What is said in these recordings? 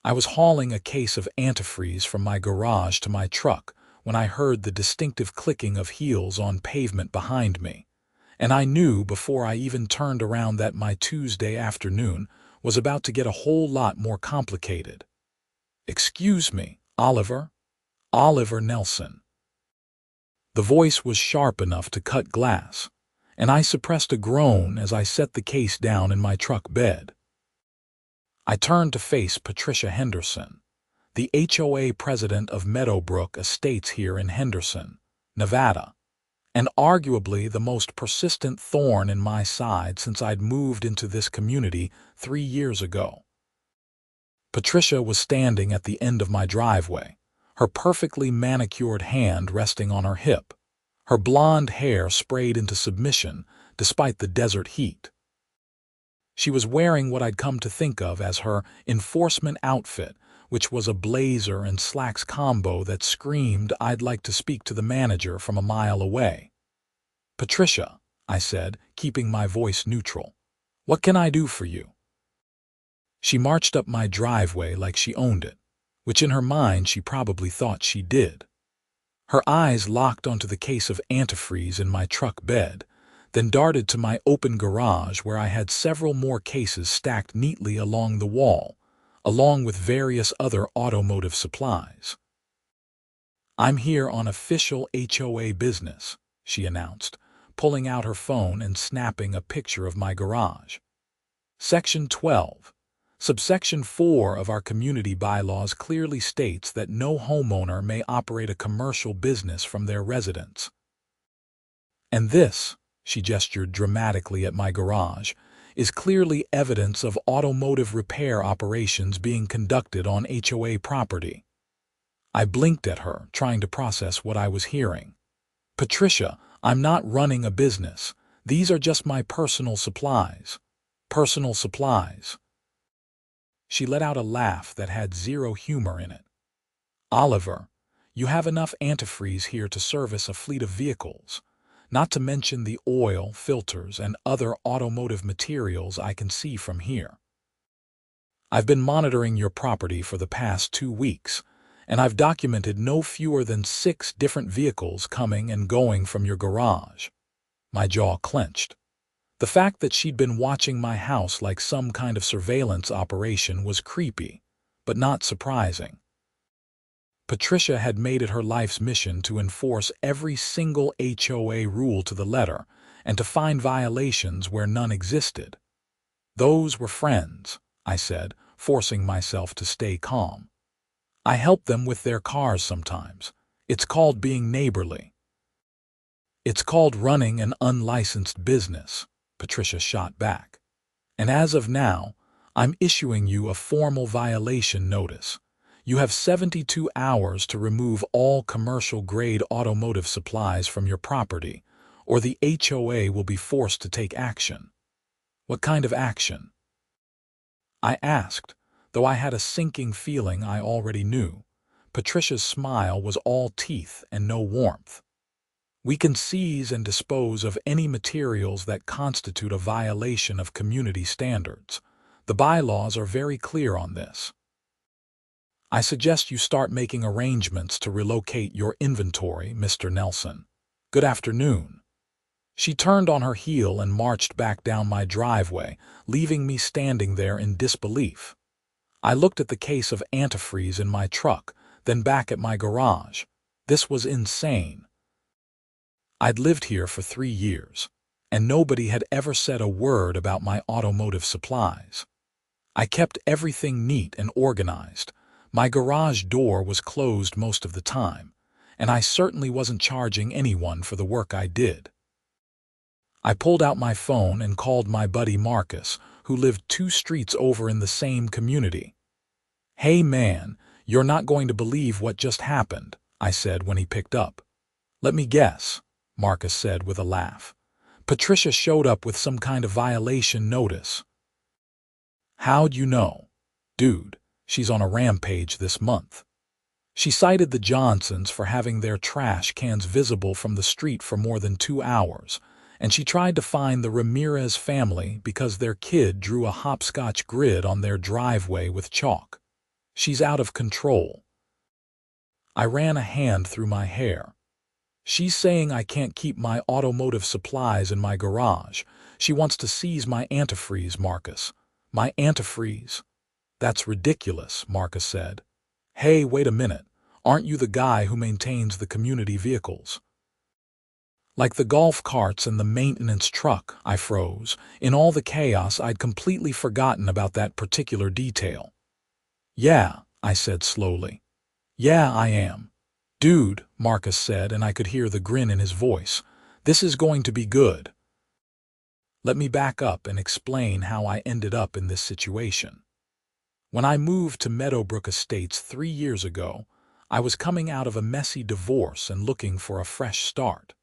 I was hauling a case of antifreeze from my garage to my truck when I heard the distinctive clicking of heels on pavement behind me, and I knew before I even turned around that my Tuesday afternoon was about to get a whole lot more complicated. "Excuse me, Oliver?" "Oliver Nelson." The voice was sharp enough to cut glass, and I suppressed a groan as I set the case down in my truck bed. I turned to face Patricia Henderson, the HOA president of Meadowbrook Estates here in Henderson, Nevada, and arguably the most persistent thorn in my side since I'd moved into this community 3 years ago. Patricia was standing at the end of my driveway, her perfectly manicured hand resting on her hip, her blonde hair sprayed into submission despite the desert heat. She was wearing what I'd come to think of as her enforcement outfit, which was a blazer and slacks combo that screamed I'd like to speak to the manager from a mile away. "Patricia," I said, keeping my voice neutral, "what can I do for you?" She marched up my driveway like she owned it, which in her mind she probably thought she did. Her eyes locked onto the case of antifreeze in my truck bed, then darted to my open garage where I had several more cases stacked neatly along the wall, along with various other automotive supplies. "I'm here on official HOA business," she announced, pulling out her phone and snapping a picture of my garage. "Section 12, subsection 4 of our community bylaws clearly states that no homeowner may operate a commercial business from their residence. And this," she gestured dramatically at my garage, "is clearly evidence of automotive repair operations being conducted on HOA property." I blinked at her, trying to process what I was hearing. "Patricia, I'm not running a business. These are just my personal supplies." "Personal supplies." She let out a laugh that had zero humor in it. "Oliver, you have enough antifreeze here to service a fleet of vehicles, not to mention the oil, filters, and other automotive materials I can see from here. I've been monitoring your property for the past 2 weeks, and I've documented no fewer than 6 different vehicles coming and going from your garage." My jaw clenched. The fact that she'd been watching my house like some kind of surveillance operation was creepy, but not surprising. Patricia had made it her life's mission to enforce every single HOA rule to the letter and to find violations where none existed. "Those were friends," I said, forcing myself to stay calm. "I help them with their cars sometimes. It's called being neighborly." "It's called running an unlicensed business," Patricia shot back. "And as of now, I'm issuing you a formal violation notice. You have 72 hours to remove all commercial-grade automotive supplies from your property, or the HOA will be forced to take action." "What kind of action?" I asked, though I had a sinking feeling I already knew. Patricia's smile was all teeth and no warmth. "We can seize and dispose of any materials that constitute a violation of community standards. The bylaws are very clear on this. I suggest you start making arrangements to relocate your inventory, Mr. Nelson. Good afternoon." She turned on her heel and marched back down my driveway, leaving me standing there in disbelief. I looked at the case of antifreeze in my truck, then back at my garage. This was insane. I'd lived here for 3 years, and nobody had ever said a word about my automotive supplies. I kept everything neat and organized. My garage door was closed most of the time, and I certainly wasn't charging anyone for the work I did. I pulled out my phone and called my buddy Marcus, who lived 2 streets over in the same community. "Hey man, you're not going to believe what just happened," I said when he picked up. "Let me guess," Marcus said with a laugh. "Patricia showed up with some kind of violation notice." "How'd you know?" "Dude, she's on a rampage this month. She cited the Johnsons for having their trash cans visible from the street for more than 2 hours, and she tried to find the Ramirez family because their kid drew a hopscotch grid on their driveway with chalk. She's out of control. I ran a hand through my hair. She's saying I can't keep my automotive supplies in my garage. She wants to seize my antifreeze, Marcus. My antifreeze. That's ridiculous, Marcus said. Hey, wait a minute. Aren't you the guy who maintains the community vehicles? Like the golf carts and the maintenance truck, I froze. In all the chaos, I'd completely forgotten about that particular detail. Yeah, I said slowly. Yeah, I am. Dude, Marcus said, and I could hear the grin in his voice. This is going to be good. Let me back up and explain how I ended up in this situation. When I moved to Meadowbrook Estates 3 years ago, I was coming out of a messy divorce and looking for a fresh start.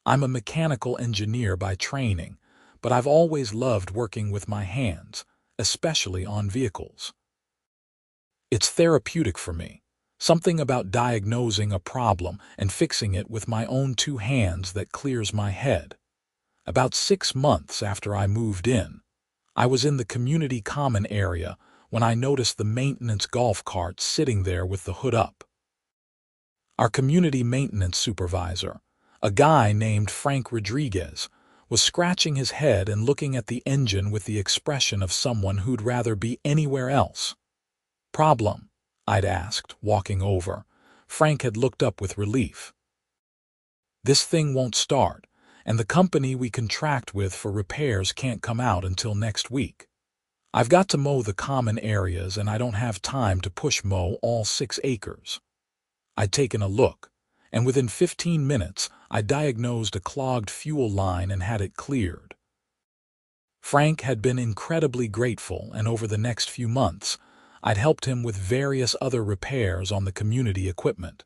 I'm a mechanical engineer by training, but I've always loved working with my hands, especially on vehicles. It's therapeutic for me. Something about diagnosing a problem and fixing it with my own 2 hands that clears my head. About 6 months after I moved in, I was in the community common area when I noticed the maintenance golf cart sitting there with the hood up. Our community maintenance supervisor, a guy named Frank Rodriguez, was scratching his head and looking at the engine with the expression of someone who'd rather be anywhere else. Problem? I'd asked, walking over. Frank had looked up with relief. This thing won't start, and the company we contract with for repairs can't come out until next week. I've got to mow the common areas and I don't have time to push mow all 6 acres. I'd taken a look, and within 15 minutes I diagnosed a clogged fuel line and had it cleared. Frank had been incredibly grateful, and over the next few months, I'd helped him with various other repairs on the community equipment.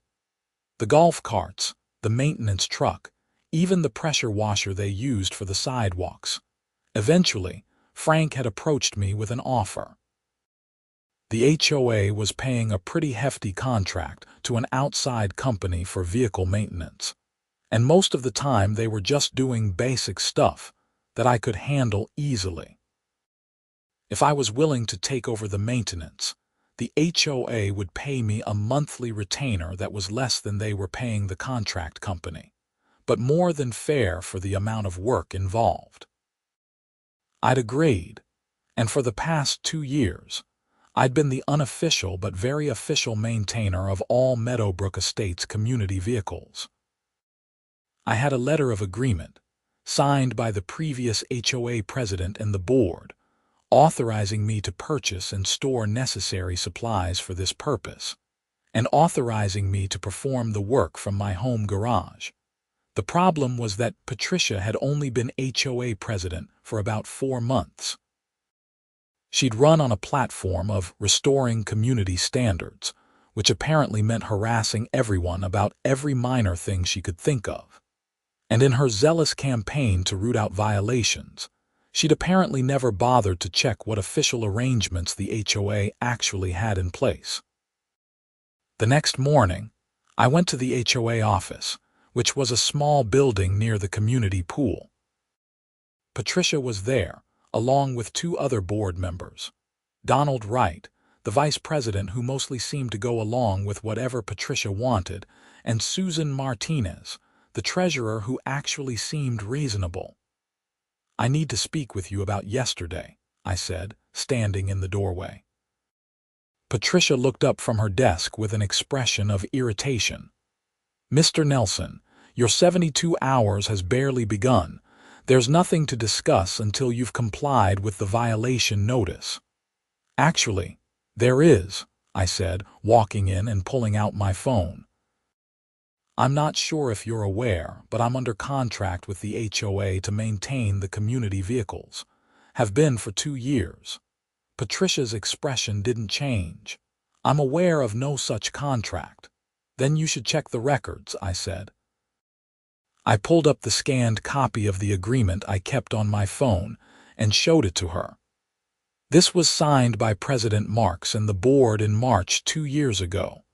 The golf carts, the maintenance truck, even the pressure washer they used for the sidewalks. Eventually, Frank had approached me with an offer. The HOA was paying a pretty hefty contract to an outside company for vehicle maintenance, and most of the time they were just doing basic stuff that I could handle easily. If I was willing to take over the maintenance, the HOA would pay me a monthly retainer that was less than they were paying the contract company, but more than fair for the amount of work involved. I'd agreed, and for the past 2 years, I'd been the unofficial but very official maintainer of all Meadowbrook Estates community vehicles. I had a letter of agreement, signed by the previous HOA president and the board, authorizing me to purchase and store necessary supplies for this purpose, and authorizing me to perform the work from my home garage. The problem was that Patricia had only been HOA president for about 4 months. She'd run on a platform of restoring community standards, which apparently meant harassing everyone about every minor thing she could think of. And in her zealous campaign to root out violations, she'd apparently never bothered to check what official arrangements the HOA actually had in place. The next morning, I went to the HOA office, which was a small building near the community pool. Patricia was there, along with 2 other board members. Donald Wright, the vice president who mostly seemed to go along with whatever Patricia wanted, and Susan Martinez, the treasurer who actually seemed reasonable. I need to speak with you about yesterday, I said, standing in the doorway. Patricia looked up from her desk with an expression of irritation. Mr. Nelson, your 72 hours has barely begun. There's nothing to discuss until you've complied with the violation notice. Actually, there is, I said, walking in and pulling out my phone. I'm not sure if you're aware, but I'm under contract with the HOA to maintain the community vehicles. Have been for 2 years. Patricia's expression didn't change. I'm aware of no such contract. Then you should check the records, I said. I pulled up the scanned copy of the agreement I kept on my phone and showed it to her. This was signed by President Marks and the board in March 2 years ago.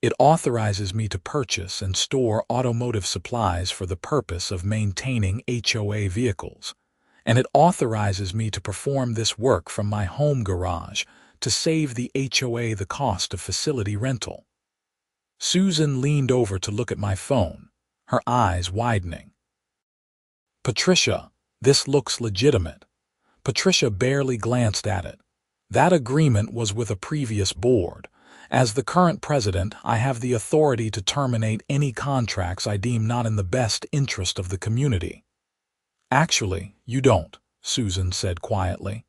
It authorizes me to purchase and store automotive supplies for the purpose of maintaining HOA vehicles, and it authorizes me to perform this work from my home garage to save the HOA the cost of facility rental. Susan leaned over to look at my phone, her eyes widening. "Patricia, this looks legitimate." Patricia barely glanced at it. "That agreement was with a previous board. As the current president, I have the authority to terminate any contracts I deem not in the best interest of the community." "Actually, you don't," Susan said quietly.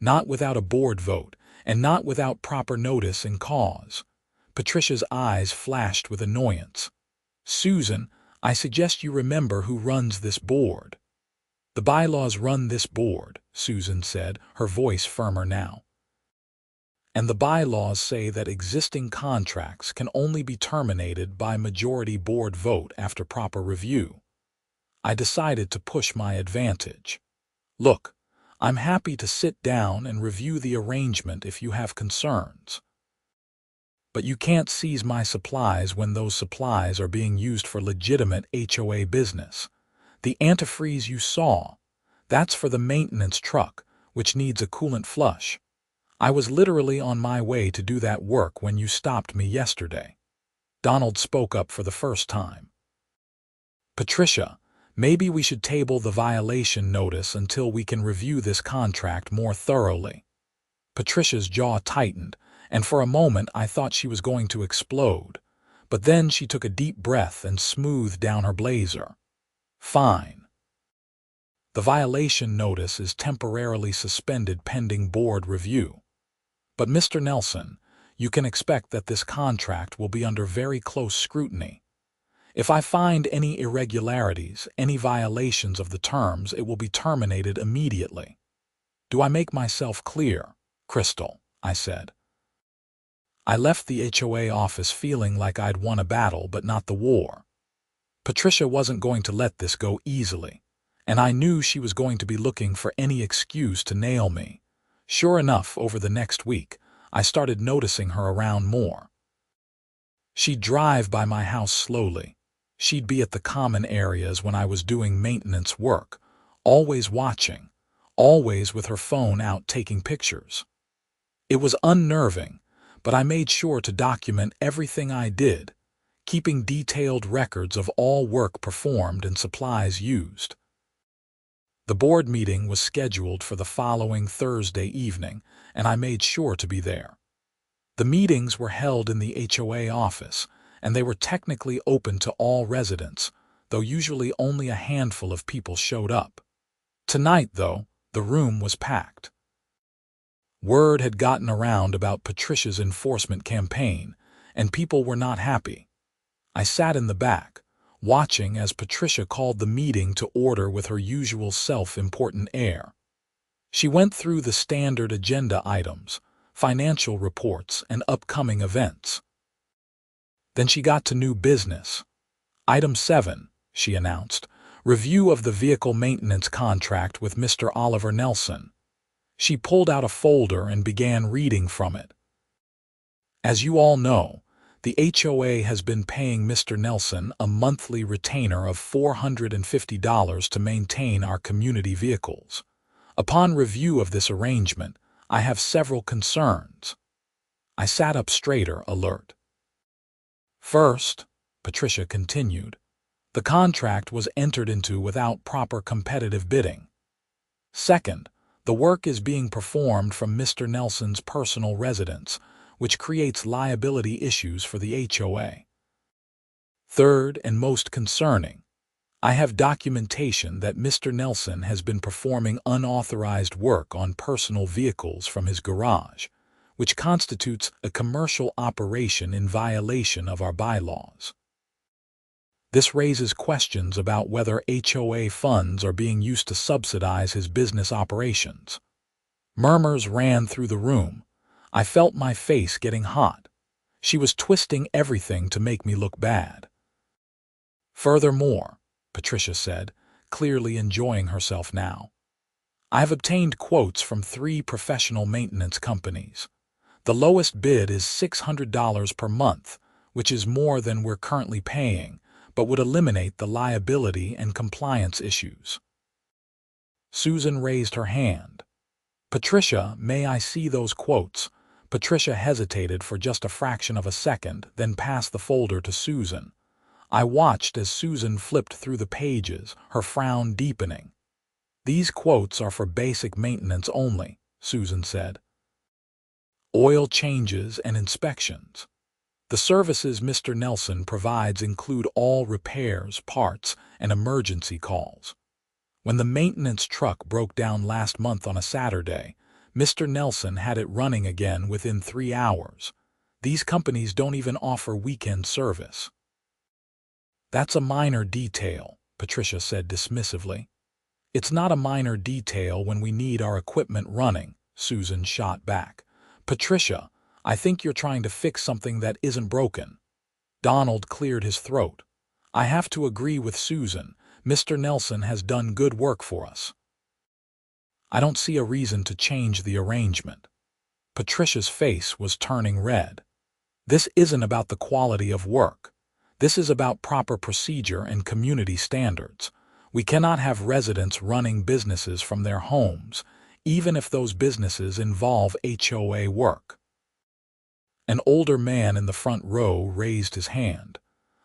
"Not without a board vote, and not without proper notice and cause." Patricia's eyes flashed with annoyance. "Susan, I suggest you remember who runs this board." "The bylaws run this board," Susan said, her voice firmer now. "And the bylaws say that existing contracts can only be terminated by majority board vote after proper review." I decided to push my advantage. "Look, I'm happy to sit down and review the arrangement if you have concerns. But you can't seize my supplies when those supplies are being used for legitimate HOA business. The antifreeze you saw, that's for the maintenance truck, which needs a coolant flush. I was literally on my way to do that work when you stopped me yesterday." Donald spoke up for the first time. "Patricia, maybe we should table the violation notice until we can review this contract more thoroughly." Patricia's jaw tightened, and for a moment I thought she was going to explode. But then she took a deep breath and smoothed down her blazer. "Fine. The violation notice is temporarily suspended pending board review. But Mr. Nelson, you can expect that this contract will be under very close scrutiny. If I find any irregularities, any violations of the terms, it will be terminated immediately. Do I make myself clear, Crystal?" I said. I left the HOA office feeling like I'd won a battle but not the war. Patricia wasn't going to let this go easily, and I knew she was going to be looking for any excuse to nail me. Sure enough, over the next week, I started noticing her around more. She'd drive by my house slowly. She'd be at the common areas when I was doing maintenance work, always watching, always with her phone out taking pictures. It was unnerving, but I made sure to document everything I did, keeping detailed records of all work performed and supplies used. The board meeting was scheduled for the following Thursday evening, and I made sure to be there. The meetings were held in the HOA office, and they were technically open to all residents, though usually only a handful of people showed up. Tonight, though, the room was packed. Word had gotten around about Patricia's enforcement campaign, and people were not happy. I sat in the back, watching as Patricia called the meeting to order with her usual self-important air. She went through the standard agenda items, financial reports, and upcoming events. Then she got to new business. "Item 7, she announced, "review of the vehicle maintenance contract with Mr. Oliver Nelson." She pulled out a folder and began reading from it. "As you all know, the HOA has been paying Mr. Nelson a monthly retainer of $450 to maintain our community vehicles. Upon review of this arrangement, I have several concerns." I sat up straighter, alert. "First," Patricia continued, "the contract was entered into without proper competitive bidding. Second, the work is being performed from Mr. Nelson's personal residence, which creates liability issues for the HOA. Third, and most concerning, I have documentation that Mr. Nelson has been performing unauthorized work on personal vehicles from his garage, which constitutes a commercial operation in violation of our bylaws. This raises questions about whether HOA funds are being used to subsidize his business operations." Murmurs ran through the room. I felt my face getting hot. She was twisting everything to make me look bad. "Furthermore," Patricia said, clearly enjoying herself now, "I have obtained quotes from 3 professional maintenance companies. The lowest bid is $600 per month, which is more than we're currently paying, but would eliminate the liability and compliance issues." Susan raised her hand. Patricia, may I see those quotes? Patricia hesitated for just a fraction of a second, then passed the folder to Susan. I watched as Susan flipped through the pages, her frown deepening. These quotes are for basic maintenance only, Susan said. Oil changes and inspections. The services Mr. Nelson provides include all repairs, parts, and emergency calls. When the maintenance truck broke down last month on a Saturday, Mr. Nelson had it running again within 3 hours. These companies don't even offer weekend service. That's a minor detail, Patricia said dismissively. It's not a minor detail when we need our equipment running, Susan shot back. Patricia, I think you're trying to fix something that isn't broken. Donald cleared his throat. I have to agree with Susan. Mr. Nelson has done good work for us. I don't see a reason to change the arrangement. Patricia's face was turning red. This isn't about the quality of work. This is about proper procedure and community standards. We cannot have residents running businesses from their homes, even if those businesses involve HOA work. An older man in the front row raised his hand.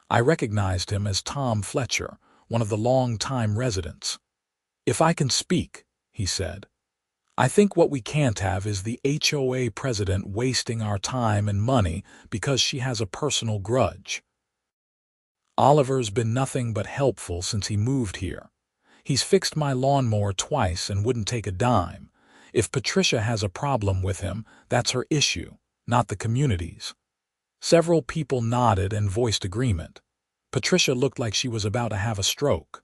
I recognized him as Tom Fletcher, one of the long-time residents. If I can speak, he said, I think what we can't have is the HOA president wasting our time and money because she has a personal grudge. Oliver's been nothing but helpful since he moved here. He's fixed my lawnmower twice and wouldn't take a dime. If Patricia has a problem with him, that's her issue, not the community's. Several people nodded and voiced agreement. Patricia looked like she was about to have a stroke.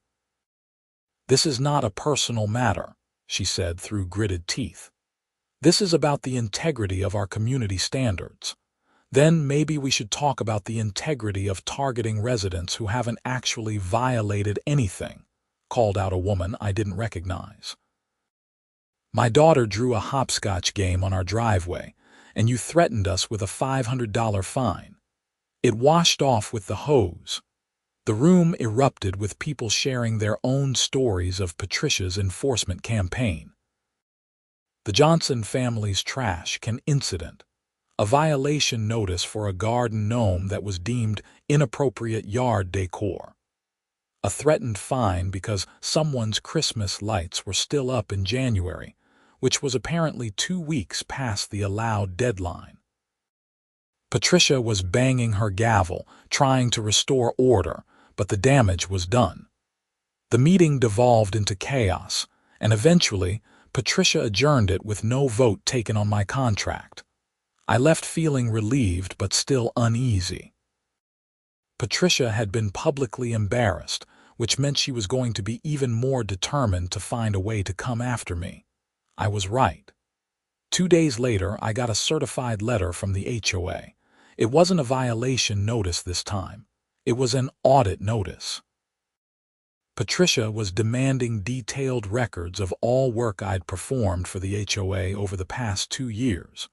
This is not a personal matter, she said through gritted teeth. This is about the integrity of our community standards. Then maybe we should talk about the integrity of targeting residents who haven't actually violated anything, called out a woman I didn't recognize. My daughter drew a hopscotch game on our driveway, and you threatened us with a $500 fine. It washed off with the hose. The room erupted with people sharing their own stories of Patricia's enforcement campaign. The Johnson family's trash can incident. A violation notice for a garden gnome that was deemed inappropriate yard decor. A threatened fine because someone's Christmas lights were still up in January, which was apparently 2 weeks past the allowed deadline. Patricia was banging her gavel, trying to restore order, but the damage was done. The meeting devolved into chaos, and eventually, Patricia adjourned it with no vote taken on my contract. I left feeling relieved but still uneasy. Patricia had been publicly embarrassed, which meant she was going to be even more determined to find a way to come after me. I was right. 2 days later, I got a certified letter from the HOA. It wasn't a violation notice this time. It was an audit notice. Patricia was demanding detailed records of all work I'd performed for the HOA over the past 2 years.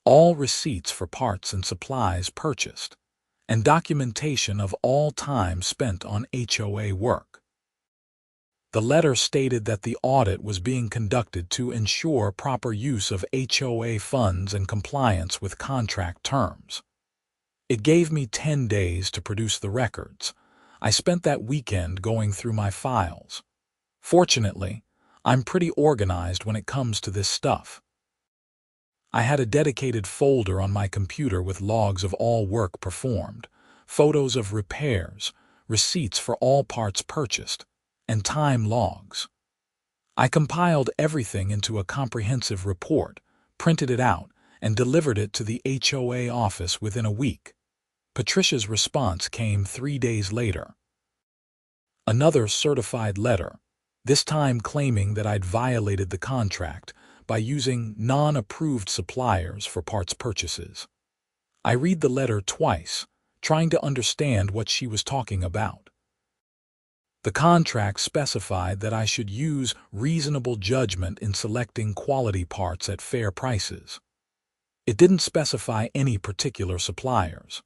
All receipts for parts and supplies purchased, and documentation of all time spent on HOA work. The letter stated that the audit was being conducted to ensure proper use of HOA funds and compliance with contract terms. It gave me 10 days to produce the records. I spent that weekend going through my files. Fortunately, I'm pretty organized when it comes to this stuff. I had a dedicated folder on my computer with logs of all work performed, photos of repairs, receipts for all parts purchased, and time logs. I compiled everything into a comprehensive report, printed it out, and delivered it to the HOA office within a week. Patricia's response came 3 days later. Another certified letter, this time claiming that I'd violated the contract by using non-approved suppliers for parts purchases. I read the letter twice, trying to understand what she was talking about. The contract specified that I should use reasonable judgment in selecting quality parts at fair prices. It didn't specify any particular suppliers.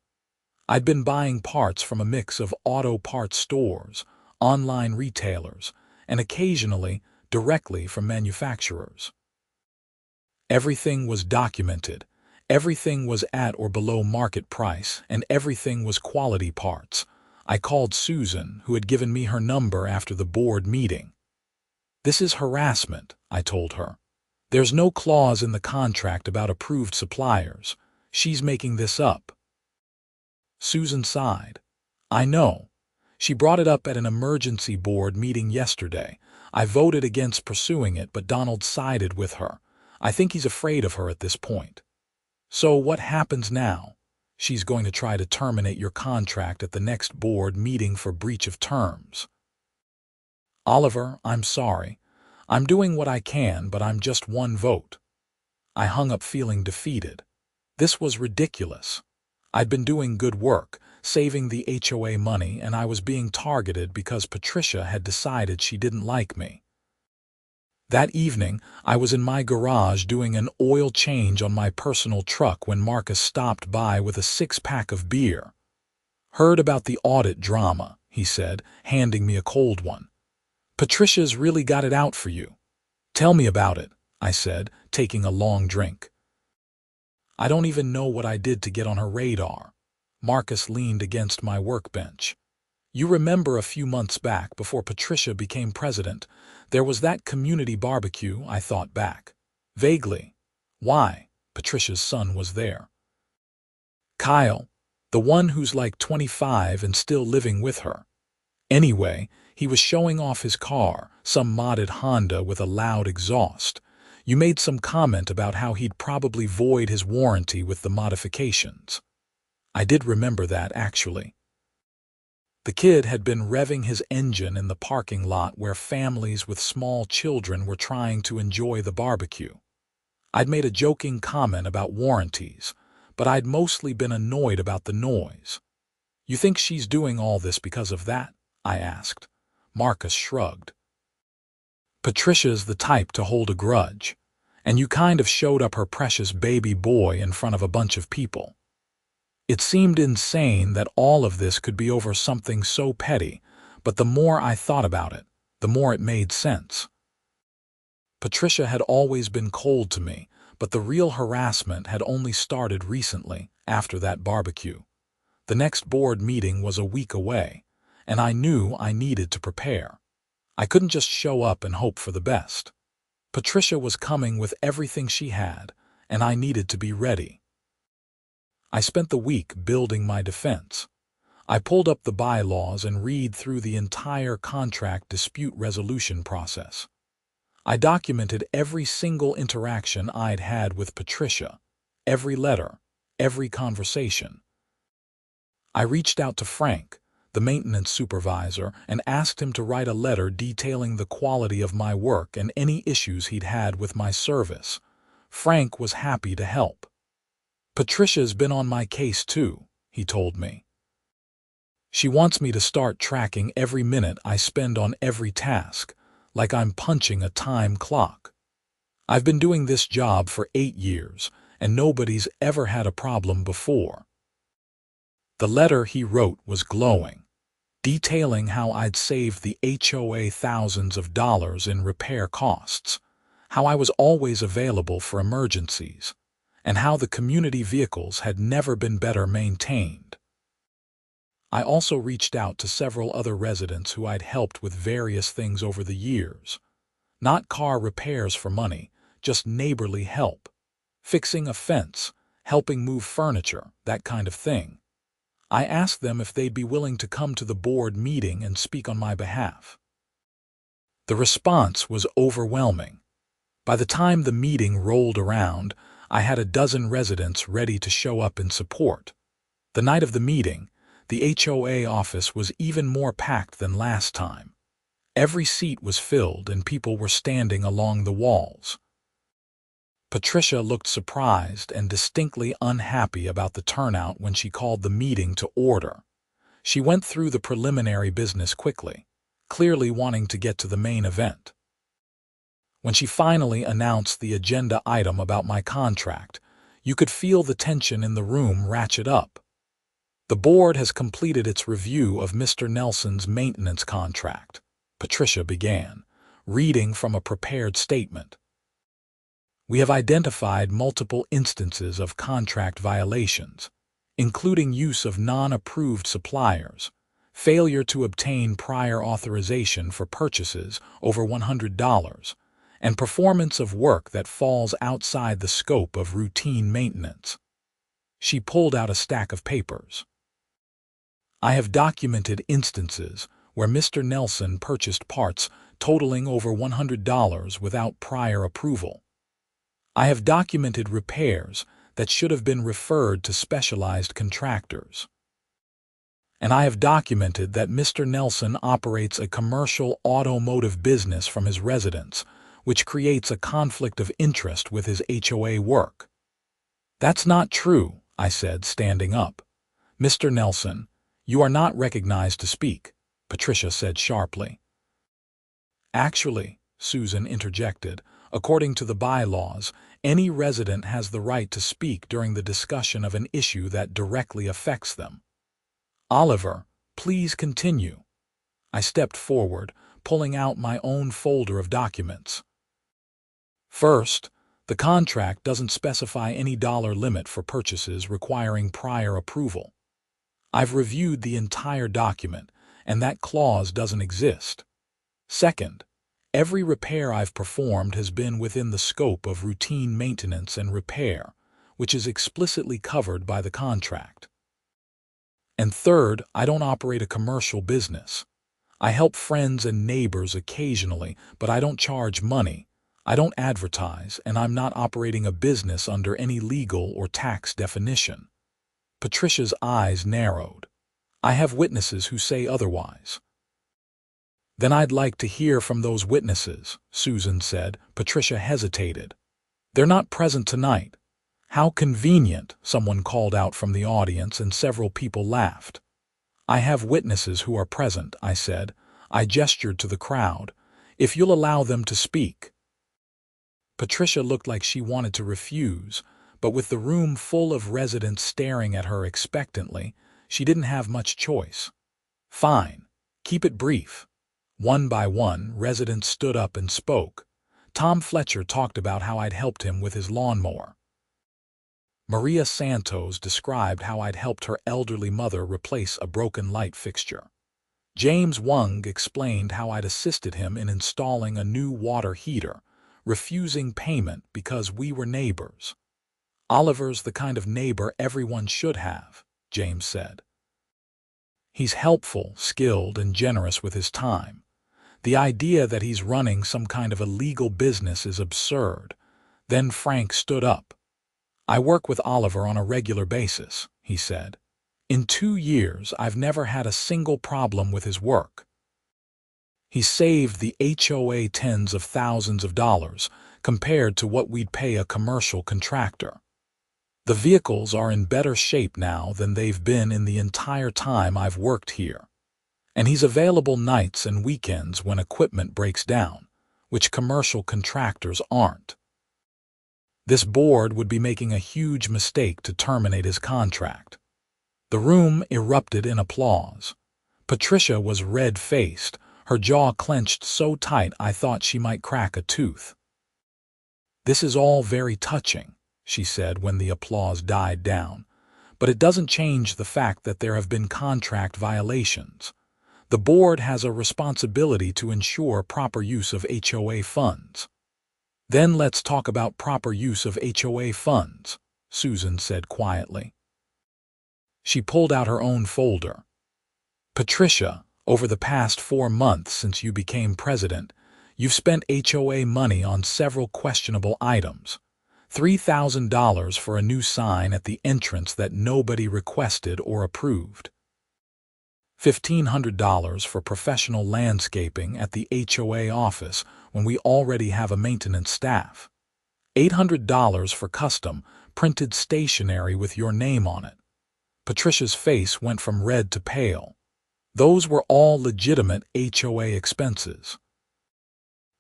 I'd been buying parts from a mix of auto parts stores, online retailers, and occasionally directly from manufacturers. Everything was documented. Everything was at or below market price, and everything was quality parts. I called Susan, who had given me her number after the board meeting. "This is harassment," I told her. "There's no clause in the contract about approved suppliers. She's making this up." Susan sighed. "I know. She brought it up at an emergency board meeting yesterday. I voted against pursuing it, but Donald sided with her. I think he's afraid of her at this point." "So what happens now?" "She's going to try to terminate your contract at the next board meeting for breach of terms." "Oliver, I'm sorry. I'm doing what I can, but I'm just one vote." I hung up feeling defeated. This was ridiculous. I'd been doing good work, saving the HOA money, and I was being targeted because Patricia had decided she didn't like me. That evening, I was in my garage doing an oil change on my personal truck when Marcus stopped by with a six-pack of beer. "Heard about the audit drama," he said, handing me a cold one. "Patricia's really got it out for you." "Tell me about it," I said, taking a long drink. "I don't even know what I did to get on her radar." Marcus leaned against my workbench. "You remember a few months back, before Patricia became president, there was that community barbecue," I thought back. "Vaguely. Why?" "Patricia's son was there." "Kyle, the one who's like 25 and still living with her. Anyway, he was showing off his car, some modded Honda with a loud exhaust. You made some comment about how he'd probably void his warranty with the modifications." I did remember that, actually. The kid had been revving his engine in the parking lot where families with small children were trying to enjoy the barbecue. I'd made a joking comment about warranties, but I'd mostly been annoyed about the noise. "You think she's doing all this because of that?" I asked. Marcus shrugged. "Patricia's the type to hold a grudge, and you kind of showed up her precious baby boy in front of a bunch of people." It seemed insane that all of this could be over something so petty, but the more I thought about it, the more it made sense. Patricia had always been cold to me, but the real harassment had only started recently, after that barbecue. The next board meeting was a week away, and I knew I needed to prepare. I couldn't just show up and hope for the best. Patricia was coming with everything she had, and I needed to be ready. I spent the week building my defense. I pulled up the bylaws and read through the entire contract dispute resolution process. I documented every single interaction I'd had with Patricia, every letter, every conversation. I reached out to Frank, the maintenance supervisor, and asked him to write a letter detailing the quality of my work and any issues he'd had with my service. Frank was happy to help. "Patricia's been on my case too," he told me. "She wants me to start tracking every minute I spend on every task, like I'm punching a time clock. I've been doing this job for 8 years, and nobody's ever had a problem before." The letter he wrote was glowing, detailing how I'd saved the HOA thousands of dollars in repair costs, how I was always available for emergencies, and how the community vehicles had never been better maintained. I also reached out to several other residents who I'd helped with various things over the years. Not car repairs for money, just neighborly help. Fixing a fence, helping move furniture, that kind of thing. I asked them if they'd be willing to come to the board meeting and speak on my behalf. The response was overwhelming. By the time the meeting rolled around, I had a dozen residents ready to show up in support. The night of the meeting, the HOA office was even more packed than last time. Every seat was filled and people were standing along the walls. Patricia looked surprised and distinctly unhappy about the turnout when she called the meeting to order. She went through the preliminary business quickly, clearly wanting to get to the main event. When she finally announced the agenda item about my contract, you could feel the tension in the room ratchet up. "The board has completed its review of Mr. Nelson's maintenance contract," Patricia began, reading from a prepared statement. We have identified multiple instances of contract violations, including use of non-approved suppliers, failure to obtain prior authorization for purchases over $100, and performance of work that falls outside the scope of routine maintenance. She pulled out a stack of papers. I have documented instances where Mr. Nelson purchased parts totaling over $100 without prior approval. I have documented repairs that should have been referred to specialized contractors. And I have documented that Mr. Nelson operates a commercial automotive business from his residence, which creates a conflict of interest with his HOA work. That's not true, I said, standing up. Mr. Nelson, you are not recognized to speak, Patricia said sharply. Actually, Susan interjected, according to the bylaws, any resident has the right to speak during the discussion of an issue that directly affects them. Oliver, please continue. I stepped forward, pulling out my own folder of documents. First, the contract doesn't specify any dollar limit for purchases requiring prior approval. I've reviewed the entire document, and that clause doesn't exist. Second, every repair I've performed has been within the scope of routine maintenance and repair, which is explicitly covered by the contract. And third, I don't operate a commercial business. I help friends and neighbors occasionally, but I don't charge money. I don't advertise, and I'm not operating a business under any legal or tax definition. Patricia's eyes narrowed. I have witnesses who say otherwise. Then I'd like to hear from those witnesses, Susan said. Patricia hesitated. They're not present tonight. How convenient, someone called out from the audience, and several people laughed. I have witnesses who are present, I said. I gestured to the crowd. If you'll allow them to speak. Patricia looked like she wanted to refuse, but with the room full of residents staring at her expectantly, she didn't have much choice. Fine. Keep it brief. One by one, residents stood up and spoke. Tom Fletcher talked about how I'd helped him with his lawnmower. Maria Santos described how I'd helped her elderly mother replace a broken light fixture. James Wung explained how I'd assisted him in installing a new water heater, refusing payment because we were neighbors. Oliver's the kind of neighbor everyone should have, James said. He's helpful, skilled, and generous with his time. The idea that he's running some kind of illegal business is absurd. Then Frank stood up. I work with Oliver on a regular basis, he said. In 2 years, I've never had a single problem with his work. He saved the HOA tens of thousands of dollars compared to what we'd pay a commercial contractor. The vehicles are in better shape now than they've been in the entire time I've worked here. And he's available nights and weekends when equipment breaks down, which commercial contractors aren't. This board would be making a huge mistake to terminate his contract. The room erupted in applause. Patricia was red-faced, her jaw clenched so tight I thought she might crack a tooth. This is all very touching, she said when the applause died down, but it doesn't change the fact that there have been contract violations. The board has a responsibility to ensure proper use of HOA funds. Then let's talk about proper use of HOA funds, Susan said quietly. She pulled out her own folder. Patricia, over the past 4 months since you became president, you've spent HOA money on several questionable items. $3,000 for a new sign at the entrance that nobody requested or approved. $1,500 for professional landscaping at the HOA office when we already have a maintenance staff. $800 for custom, printed stationery with your name on it. Patricia's face went from red to pale. Those were all legitimate HOA expenses.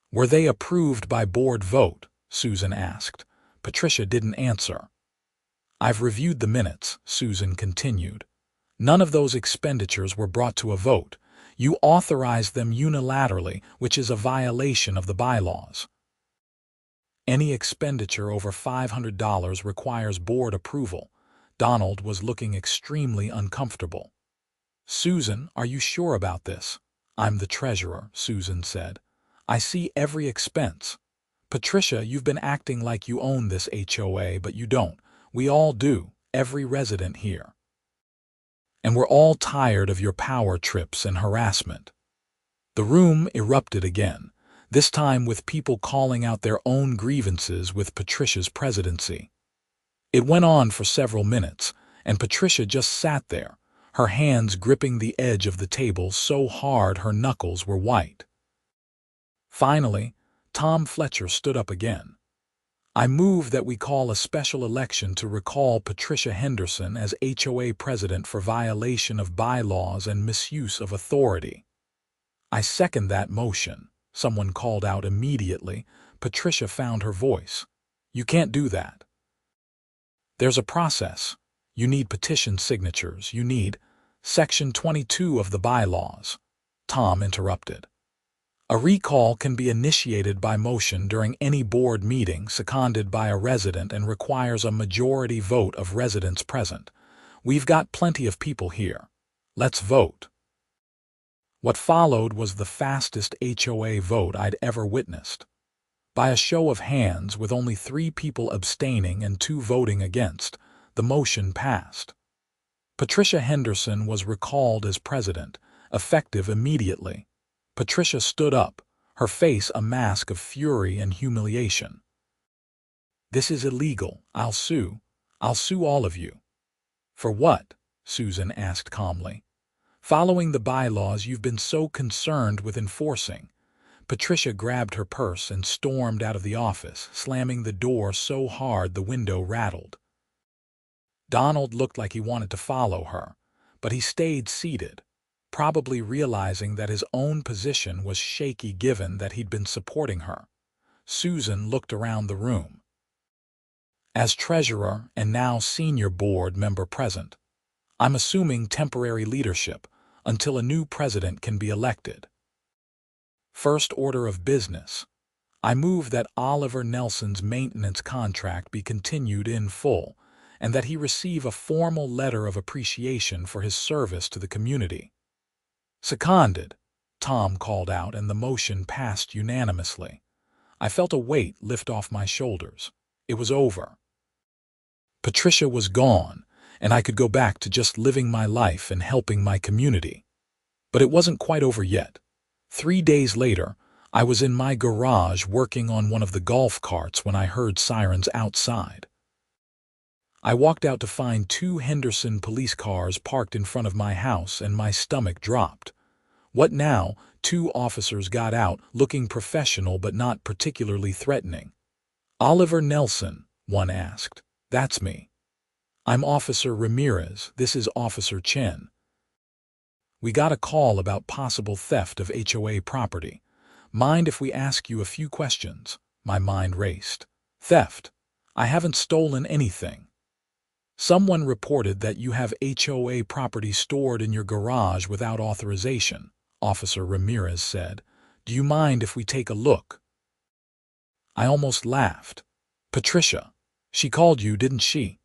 Were they approved by board vote? Susan asked. Patricia didn't answer. I've reviewed the minutes, Susan continued. None of those expenditures were brought to a vote. You authorized them unilaterally, which is a violation of the bylaws. Any expenditure over $500 requires board approval. Donald was looking extremely uncomfortable. Susan, are you sure about this? I'm the treasurer, Susan said. I see every expense. Patricia, you've been acting like you own this HOA, but you don't. We all do, every resident here. And we're all tired of your power trips and harassment. The room erupted again, this time with people calling out their own grievances with Patricia's presidency. It went on for several minutes, and Patricia just sat there, her hands gripping the edge of the table so hard her knuckles were white. Finally, Tom Fletcher stood up again. I move that we call a special election to recall Patricia Henderson as HOA president for violation of bylaws and misuse of authority. I second that motion, someone called out immediately. Patricia found her voice. You can't do that. There's a process. You need petition signatures. You need Section 22 of the bylaws. Tom interrupted. A recall can be initiated by motion during any board meeting seconded by a resident and requires a majority vote of residents present. We've got plenty of people here. Let's vote. What followed was the fastest HOA vote I'd ever witnessed. By a show of hands, with only 3 people abstaining and 2 voting against, the motion passed. Patricia Henderson was recalled as president, effective immediately. Patricia stood up, her face a mask of fury and humiliation. This is illegal. I'll sue. I'll sue all of you. For what? Susan asked calmly. Following the bylaws you've been so concerned with enforcing. Patricia grabbed her purse and stormed out of the office, slamming the door so hard the window rattled. Donald looked like he wanted to follow her, but he stayed seated, probably realizing that his own position was shaky given that he'd been supporting her. Susan looked around the room. As treasurer and now senior board member present, I'm assuming temporary leadership until a new president can be elected. First order of business. I move that Oliver Nelson's maintenance contract be continued in full and that he receive a formal letter of appreciation for his service to the community. Seconded, Tom called out, and the motion passed unanimously. I felt a weight lift off my shoulders. It was over. Patricia was gone, and I could go back to just living my life and helping my community. But it wasn't quite over yet. 3 days later, I was in my garage working on one of the golf carts when I heard sirens outside. I walked out to find 2 Henderson police cars parked in front of my house, and my stomach dropped. What now? 2 officers got out, looking professional but not particularly threatening. Oliver Nelson, one asked. That's me. I'm Officer Ramirez. This is Officer Chen. We got a call about possible theft of HOA property. Mind if we ask you a few questions? My mind raced. Theft? I haven't stolen anything. Someone reported that you have HOA property stored in your garage without authorization, Officer Ramirez said. Do you mind if we take a look? I almost laughed. Patricia, she called you, didn't she?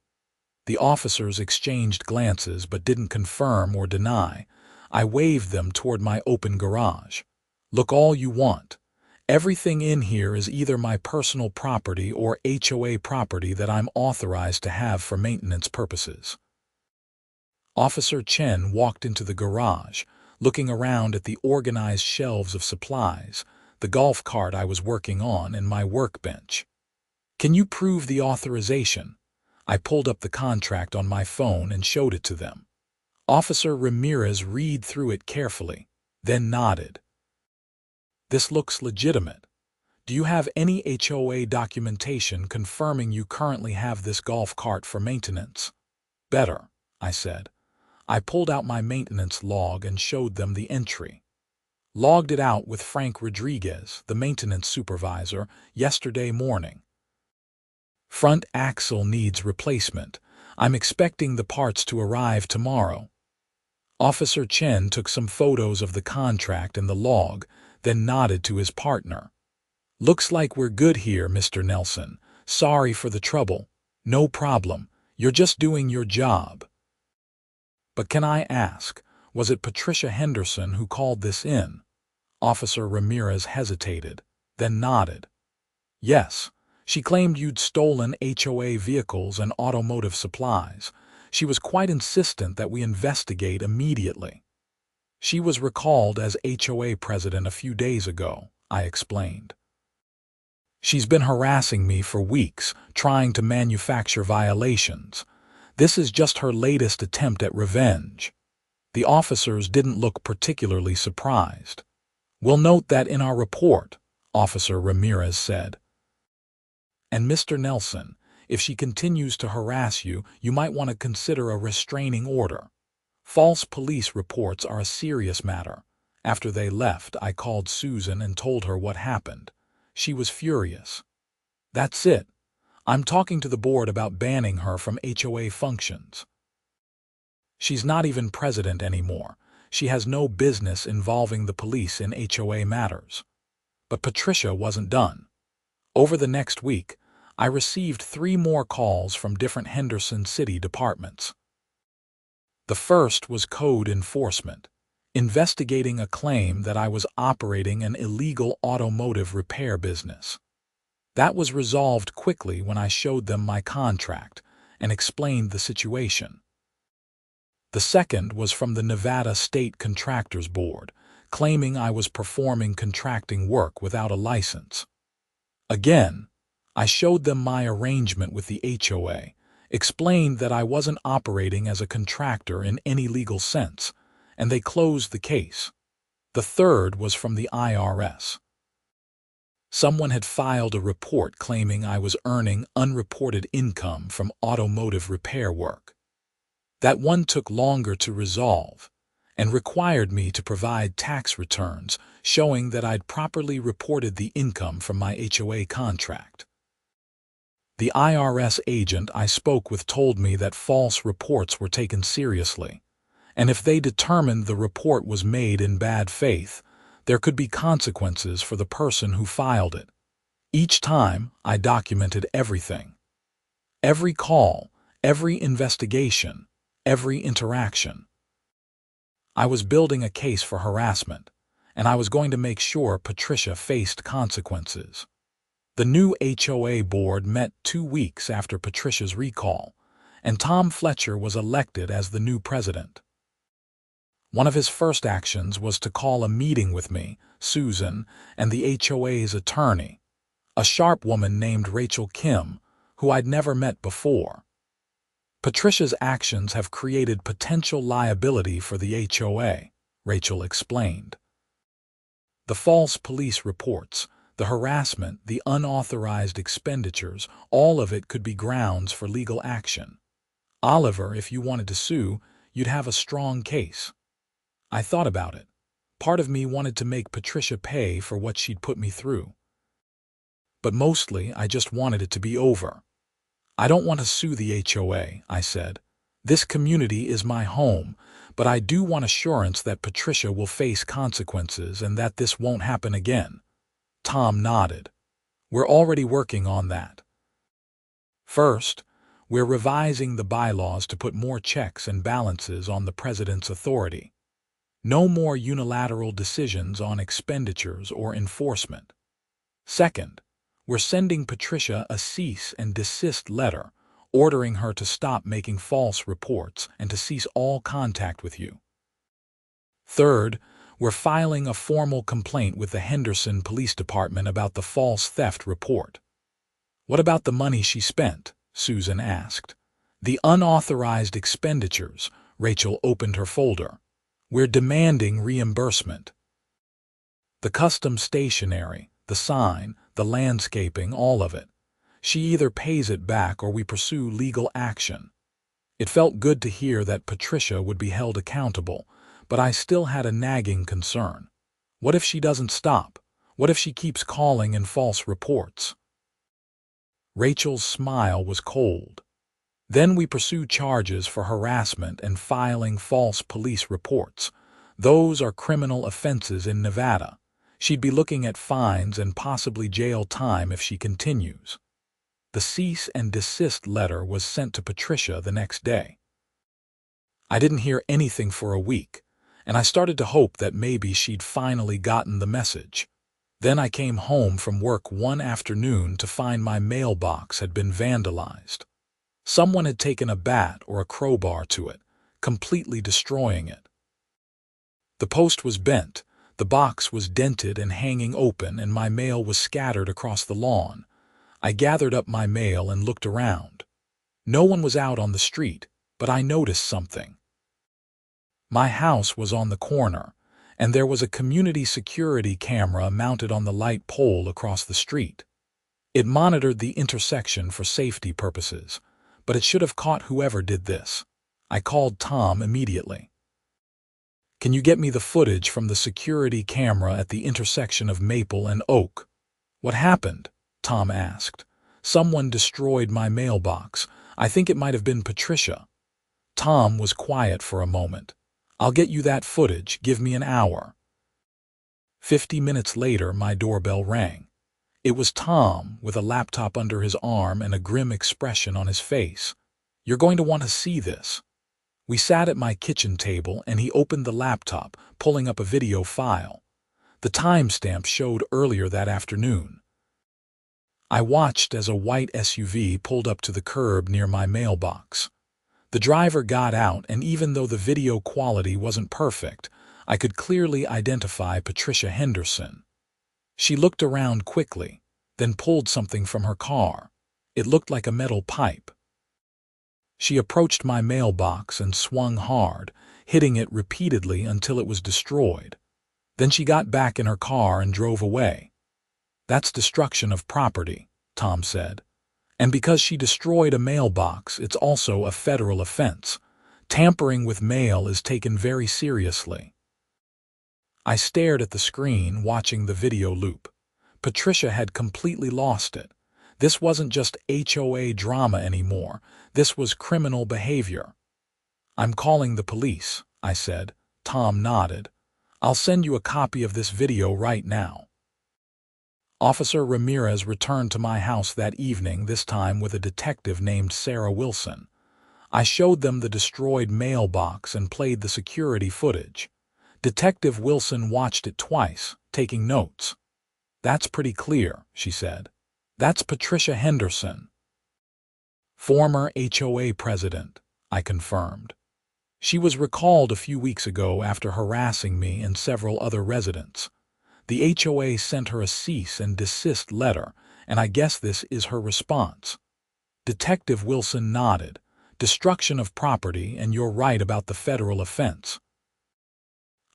The officers exchanged glances but didn't confirm or deny. I waved them toward my open garage. Look all you want. Everything in here is either my personal property or HOA property that I'm authorized to have for maintenance purposes. Officer Chen walked into the garage, looking around at the organized shelves of supplies, the golf cart I was working on, and my workbench. Can you prove the authorization? I pulled up the contract on my phone and showed it to them. Officer Ramirez read through it carefully, then nodded. This looks legitimate. Do you have any HOA documentation confirming you currently have this golf cart for maintenance? Better, I said. I pulled out my maintenance log and showed them the entry. Logged it out with Frank Rodriguez, the maintenance supervisor, yesterday morning. Front axle needs replacement. I'm expecting the parts to arrive tomorrow. Officer Chen took some photos of the contract and the log, then nodded to his partner. "Looks like we're good here, Mr. Nelson. Sorry for the trouble. No problem. You're just doing your job." "But can I ask, was it Patricia Henderson who called this in?" Officer Ramirez hesitated, then nodded. "Yes. She claimed you'd stolen HOA vehicles and automotive supplies. She was quite insistent that we investigate immediately." "She was recalled as HOA president a few days ago," I explained. "She's been harassing me for weeks, trying to manufacture violations. This is just her latest attempt at revenge." The officers didn't look particularly surprised. "We'll note that in our report," Officer Ramirez said. "And Mr. Nelson, if she continues to harass you, you might want to consider a restraining order. False police reports are a serious matter." After they left, I called Susan and told her what happened. She was furious. "That's it. I'm talking to the board about banning her from HOA functions. She's not even president anymore. She has no business involving the police in HOA matters." But Patricia wasn't done. Over the next week, I received 3 more calls from different Henderson City departments. The first was code enforcement, investigating a claim that I was operating an illegal automotive repair business. That was resolved quickly when I showed them my contract and explained the situation. The second was from the Nevada State Contractors Board, claiming I was performing contracting work without a license. Again, I showed them my arrangement with the HOA, explained that I wasn't operating as a contractor in any legal sense, and they closed the case. The third was from the IRS. Someone had filed a report claiming I was earning unreported income from automotive repair work. That one took longer to resolve and required me to provide tax returns showing that I'd properly reported the income from my HOA contract. The IRS agent I spoke with told me that false reports were taken seriously, and if they determined the report was made in bad faith, there could be consequences for the person who filed it. Each time, I documented everything. Every call, every investigation, every interaction. I was building a case for harassment, and I was going to make sure Patricia faced consequences. The new HOA board met 2 weeks after Patricia's recall, and Tom Fletcher was elected as the new president. One of his first actions was to call a meeting with me, Susan, and the HOA's attorney, a sharp woman named Rachel Kim, who I'd never met before. "Patricia's actions have created potential liability for the HOA," Rachel explained. "The false police reports, the harassment, the unauthorized expenditures, all of it could be grounds for legal action. Oliver, if you wanted to sue, you'd have a strong case." I thought about it. Part of me wanted to make Patricia pay for what she'd put me through. But mostly, I just wanted it to be over. "I don't want to sue the HOA," I said. "This community is my home, but I do want assurance that Patricia will face consequences and that this won't happen again." Tom nodded. "We're already working on that. First, we're revising the bylaws to put more checks and balances on the president's authority. No more unilateral decisions on expenditures or enforcement. Second, we're sending Patricia a cease and desist letter, ordering her to stop making false reports and to cease all contact with you. Third, we're filing a formal complaint with the Henderson Police Department about the false theft report." "What about the money she spent?" Susan asked. "The unauthorized expenditures," Rachel opened her folder. "We're demanding reimbursement. The custom stationery, the sign, the landscaping, all of it. She either pays it back or we pursue legal action." It felt good to hear that Patricia would be held accountable, but I still had a nagging concern. What if she doesn't stop? What if she keeps calling in false reports? Rachel's smile was cold. "Then we pursue charges for harassment and filing false police reports. Those are criminal offenses in Nevada. She'd be looking at fines and possibly jail time if she continues. The cease and desist letter was sent to Patricia the next day. I didn't hear anything for a week, and I started to hope that maybe she'd finally gotten the message. Then I came home from work one afternoon to find my mailbox had been vandalized. Someone had taken a bat or a crowbar to it, completely destroying it. The post was bent, the box was dented and hanging open, and my mail was scattered across the lawn. I gathered up my mail and looked around. No one was out on the street, but I noticed something. My house was on the corner, and there was a community security camera mounted on the light pole across the street. It monitored the intersection for safety purposes, but it should have caught whoever did this. I called Tom immediately. "Can you get me the footage from the security camera at the intersection of Maple and Oak?" "What happened?" Tom asked. "Someone destroyed my mailbox. I think it might have been Patricia." Tom was quiet for a moment. "I'll get you that footage. Give me an hour." 50 minutes later, my doorbell rang. It was Tom, with a laptop under his arm and a grim expression on his face. "You're going to want to see this." We sat at my kitchen table, and he opened the laptop, pulling up a video file. The timestamp showed earlier that afternoon. I watched as a white SUV pulled up to the curb near my mailbox. The driver got out, and even though the video quality wasn't perfect, I could clearly identify Patricia Henderson. She looked around quickly, then pulled something from her car. It looked like a metal pipe. She approached my mailbox and swung hard, hitting it repeatedly until it was destroyed. Then she got back in her car and drove away. "That's destruction of property," Tom said. "And because she destroyed a mailbox, it's also a federal offense. Tampering with mail is taken very seriously." I stared at the screen, watching the video loop. Patricia had completely lost it. This wasn't just HOA drama anymore. This was criminal behavior. "I'm calling the police," I said. Tom nodded. "I'll send you a copy of this video right now." Officer Ramirez returned to my house that evening, this time with a detective named Sarah Wilson. I showed them the destroyed mailbox and played the security footage. Detective Wilson watched it twice, taking notes. "That's pretty clear," she said. "That's Patricia Henderson." "Former HOA president," I confirmed. "She was recalled a few weeks ago after harassing me and several other residents. The HOA sent her a cease and desist letter, and I guess this is her response." Detective Wilson nodded. "Destruction of property, and you're right about the federal offense.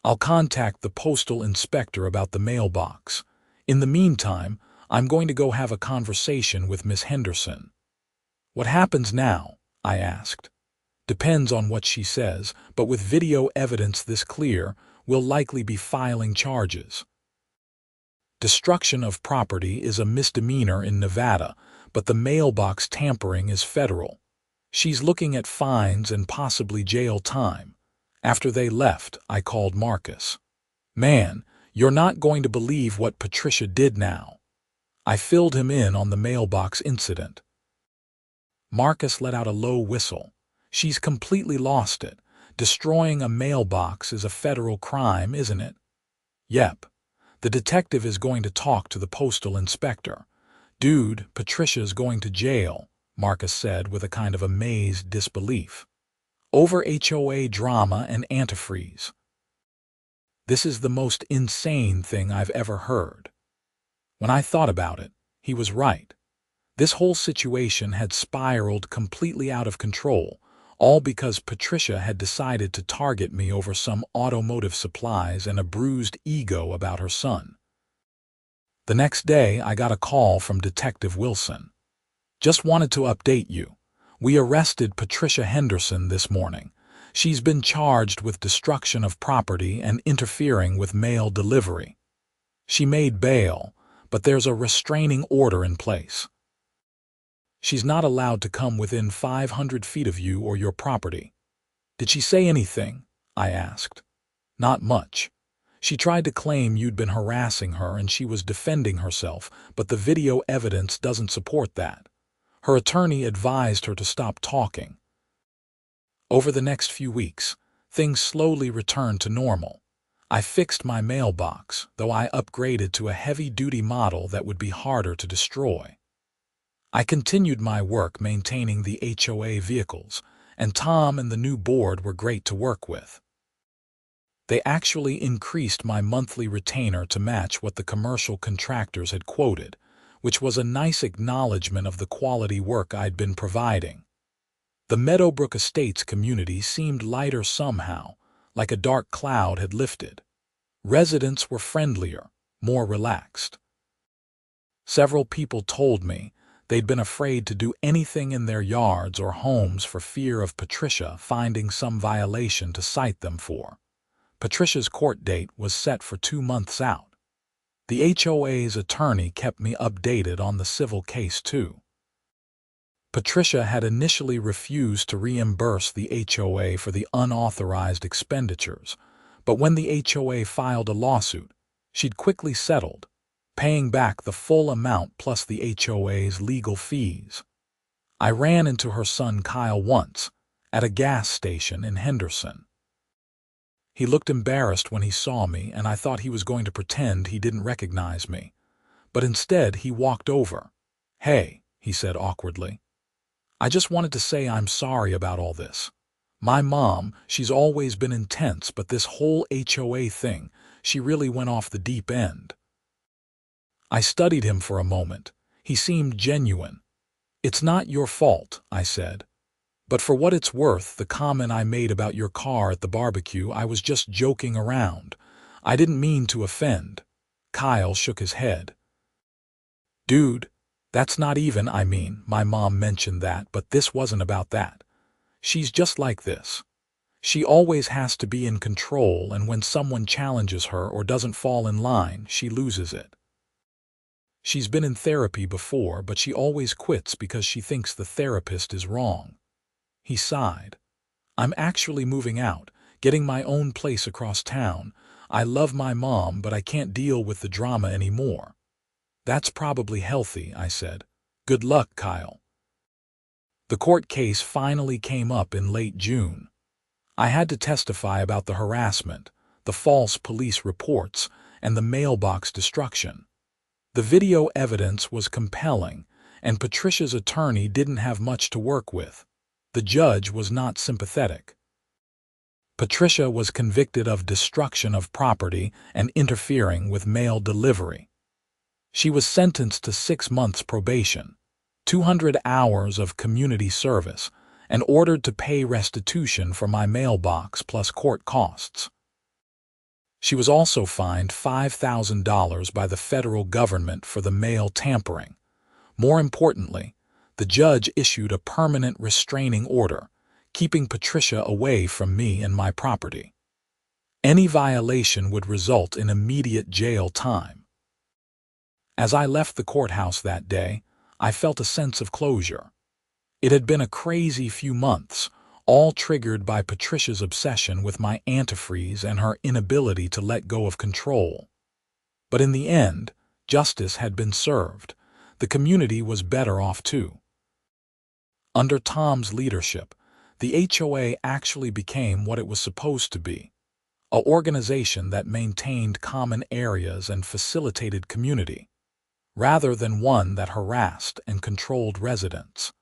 I'll contact the postal inspector about the mailbox. In the meantime, I'm going to go have a conversation with Miss Henderson." "What happens now?" I asked. "Depends on what she says, but with video evidence this clear, we'll likely be filing charges. Destruction of property is a misdemeanor in Nevada, but the mailbox tampering is federal. She's looking at fines and possibly jail time." After they left, I called Marcus. "Man, you're not going to believe what Patricia did now." I filled him in on the mailbox incident. Marcus let out a low whistle. "She's completely lost it. Destroying a mailbox is a federal crime, isn't it?" "Yep. The detective is going to talk to the postal inspector." "Dude, Patricia's going to jail," Marcus said with a kind of amazed disbelief. "Over HOA drama and antifreeze. This is the most insane thing I've ever heard." When I thought about it, he was right. This whole situation had spiraled completely out of control, all because Patricia had decided to target me over some automotive supplies and a bruised ego about her son. The next day, I got a call from Detective Wilson. "Just wanted to update you. We arrested Patricia Henderson this morning. She's been charged with destruction of property and interfering with mail delivery. She made bail, but there's a restraining order in place. She's not allowed to come within 500 feet of you or your property." "Did she say anything?" I asked. "Not much. She tried to claim you'd been harassing her and she was defending herself, but the video evidence doesn't support that. Her attorney advised her to stop talking. Over the next few weeks, things slowly returned to normal. I fixed my mailbox, though I upgraded to a heavy-duty model that would be harder to destroy. I continued my work maintaining the HOA vehicles, and Tom and the new board were great to work with. They actually increased my monthly retainer to match what the commercial contractors had quoted, which was a nice acknowledgement of the quality work I'd been providing. The Meadowbrook Estates community seemed lighter somehow, like a dark cloud had lifted. Residents were friendlier, more relaxed. Several people told me they'd been afraid to do anything in their yards or homes for fear of Patricia finding some violation to cite them for. Patricia's court date was set for 2 months out. The HOA's attorney kept me updated on the civil case too. Patricia had initially refused to reimburse the HOA for the unauthorized expenditures, but when the HOA filed a lawsuit, she'd quickly settled, paying back the full amount plus the HOA's legal fees. I ran into her son Kyle once, at a gas station in Henderson. He looked embarrassed when he saw me, and I thought he was going to pretend he didn't recognize me. But instead, he walked over. "Hey," he said awkwardly. "I just wanted to say I'm sorry about all this. My mom, she's always been intense, but this whole HOA thing, she really went off the deep end." I studied him for a moment. He seemed genuine. "It's not your fault," I said. "But for what it's worth, the comment I made about your car at the barbecue, I was just joking around. I didn't mean to offend." Kyle shook his head. "Dude, that's not even, my mom mentioned that, but this wasn't about that. She's just like this. She always has to be in control, and when someone challenges her or doesn't fall in line, she loses it. She's been in therapy before, but she always quits because she thinks the therapist is wrong." He sighed. "I'm actually moving out, getting my own place across town. I love my mom, but I can't deal with the drama anymore." "That's probably healthy," I said. "Good luck, Kyle." The court case finally came up in late June. I had to testify about the harassment, the false police reports, and the mailbox destruction. The video evidence was compelling, and Patricia's attorney didn't have much to work with. The judge was not sympathetic. Patricia was convicted of destruction of property and interfering with mail delivery. She was sentenced to 6 months probation, 200 hours of community service, and ordered to pay restitution for my mailbox plus court costs. She was also fined $5,000 by the federal government for the mail tampering. More importantly, the judge issued a permanent restraining order, keeping Patricia away from me and my property. Any violation would result in immediate jail time. As I left the courthouse that day, I felt a sense of closure. It had been a crazy few months, all triggered by Patricia's obsession with my antifreeze and her inability to let go of control. But in the end, justice had been served. The community was better off too. Under Tom's leadership, the HOA actually became what it was supposed to be, an organization that maintained common areas and facilitated community, rather than one that harassed and controlled residents.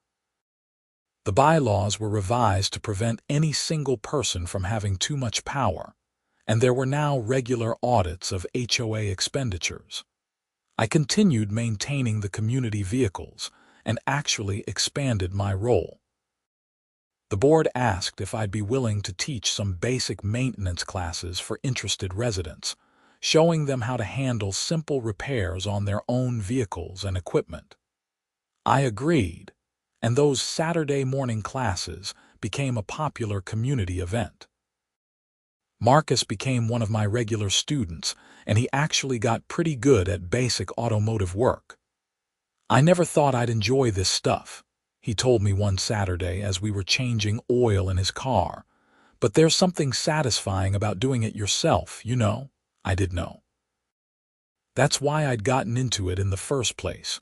The bylaws were revised to prevent any single person from having too much power, and there were now regular audits of HOA expenditures. I continued maintaining the community vehicles and actually expanded my role. The board asked if I'd be willing to teach some basic maintenance classes for interested residents, showing them how to handle simple repairs on their own vehicles and equipment. I agreed, and those Saturday morning classes became a popular community event. Marcus became one of my regular students, and he actually got pretty good at basic automotive work. "I never thought I'd enjoy this stuff," he told me one Saturday as we were changing oil in his car. "But there's something satisfying about doing it yourself, you know." I did know. That's why I'd gotten into it in the first place.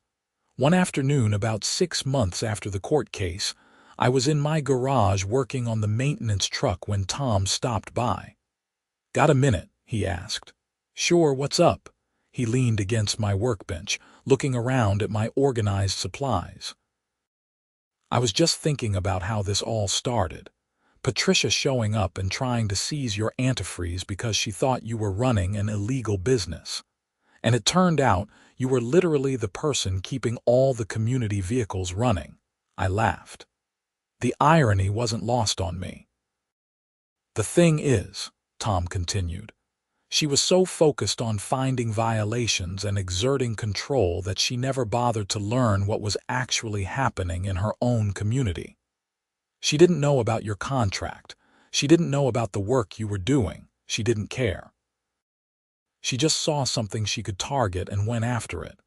One afternoon, about 6 months after the court case, I was in my garage working on the maintenance truck when Tom stopped by. "Got a minute?" he asked. "Sure, what's up?" He leaned against my workbench, looking around at my organized supplies. "I was just thinking about how this all started. Patricia showing up and trying to seize your antifreeze because she thought you were running an illegal business. And it turned out you were literally the person keeping all the community vehicles running." I laughed. The irony wasn't lost on me. "The thing is," Tom continued, "she was so focused on finding violations and exerting control that she never bothered to learn what was actually happening in her own community. She didn't know about your contract. She didn't know about the work you were doing. She didn't care. She just saw something she could target and went after it.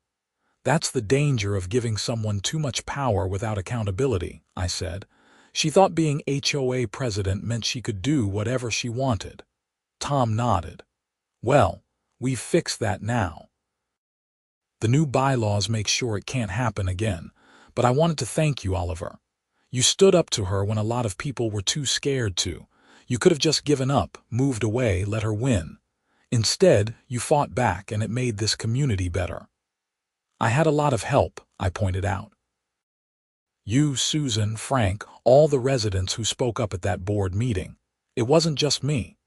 That's the danger of giving someone too much power without accountability," I said. "She thought being HOA president meant she could do whatever she wanted." Tom nodded. "Well, we've fixed that now. The new bylaws make sure it can't happen again, but I wanted to thank you, Oliver. You stood up to her when a lot of people were too scared to. You could have just given up, moved away, let her win. Instead, you fought back and it made this community better." "I had a lot of help," I pointed out. "You, Susan, Frank, all the residents who spoke up at that board meeting. It wasn't just me."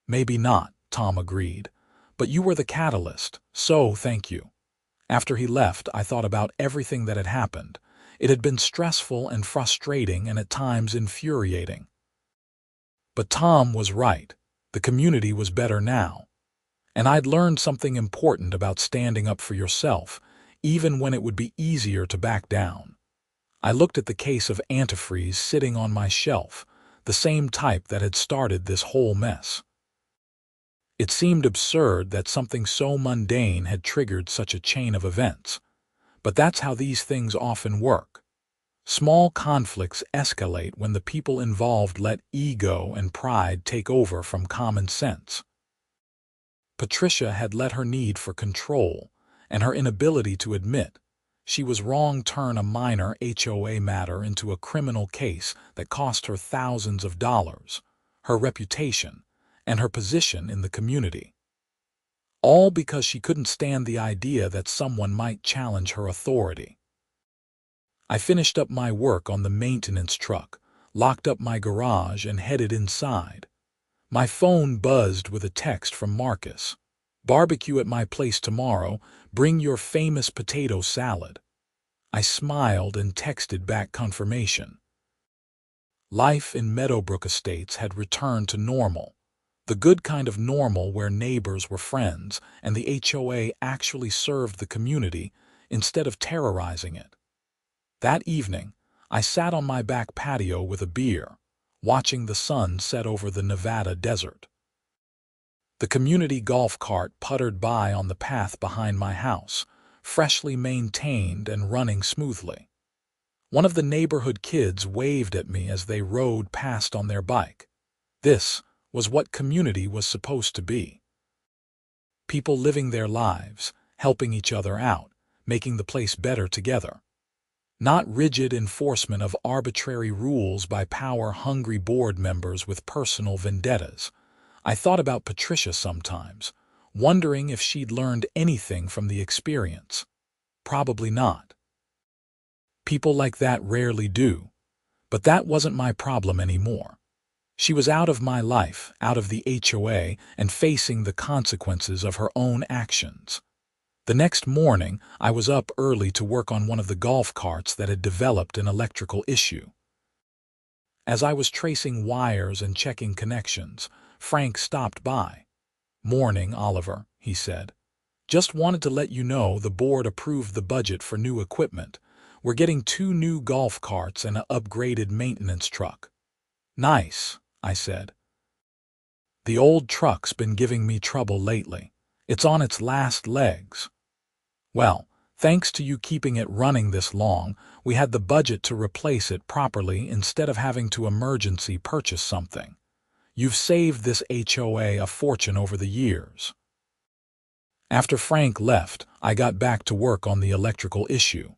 "Maybe not," Tom agreed, "but you were the catalyst, so thank you." After he left, I thought about everything that had happened. It had been stressful and frustrating and at times infuriating. But Tom was right. The community was better now. And I'd learned something important about standing up for yourself, even when it would be easier to back down. I looked at the case of antifreeze sitting on my shelf, the same type that had started this whole mess. It seemed absurd that something so mundane had triggered such a chain of events. But that's how these things often work. Small conflicts escalate when the people involved let ego and pride take over from common sense. Patricia had let her need for control and her inability to admit she was wrong turn a minor HOA matter into a criminal case that cost her thousands of dollars, her reputation, and her position in the community. All because she couldn't stand the idea that someone might challenge her authority. I finished up my work on the maintenance truck, locked up my garage, and headed inside. My phone buzzed with a text from Marcus. "Barbecue at my place tomorrow. Bring your famous potato salad." I smiled and texted back confirmation. Life in Meadowbrook Estates had returned to normal. The good kind of normal where neighbors were friends and the HOA actually served the community instead of terrorizing it. That evening, I sat on my back patio with a beer, watching the sun set over the Nevada desert. The community golf cart puttered by on the path behind my house, freshly maintained and running smoothly. One of the neighborhood kids waved at me as they rode past on their bike. This was what community was supposed to be. People living their lives, helping each other out, making the place better together. Not rigid enforcement of arbitrary rules by power-hungry board members with personal vendettas. I thought about Patricia sometimes, wondering if she'd learned anything from the experience. Probably not. People like that rarely do. But that wasn't my problem anymore. She was out of my life, out of the HOA, and facing the consequences of her own actions. The next morning, I was up early to work on one of the golf carts that had developed an electrical issue. As I was tracing wires and checking connections, Frank stopped by. "Morning, Oliver," he said. "Just wanted to let you know the board approved the budget for new equipment. We're getting 2 new golf carts and an upgraded maintenance truck." "Nice," I said. "The old truck's been giving me trouble lately. It's on its last legs." "Well, thanks to you keeping it running this long, we had the budget to replace it properly instead of having to emergency purchase something. You've saved this HOA a fortune over the years." After Frank left, I got back to work on the electrical issue.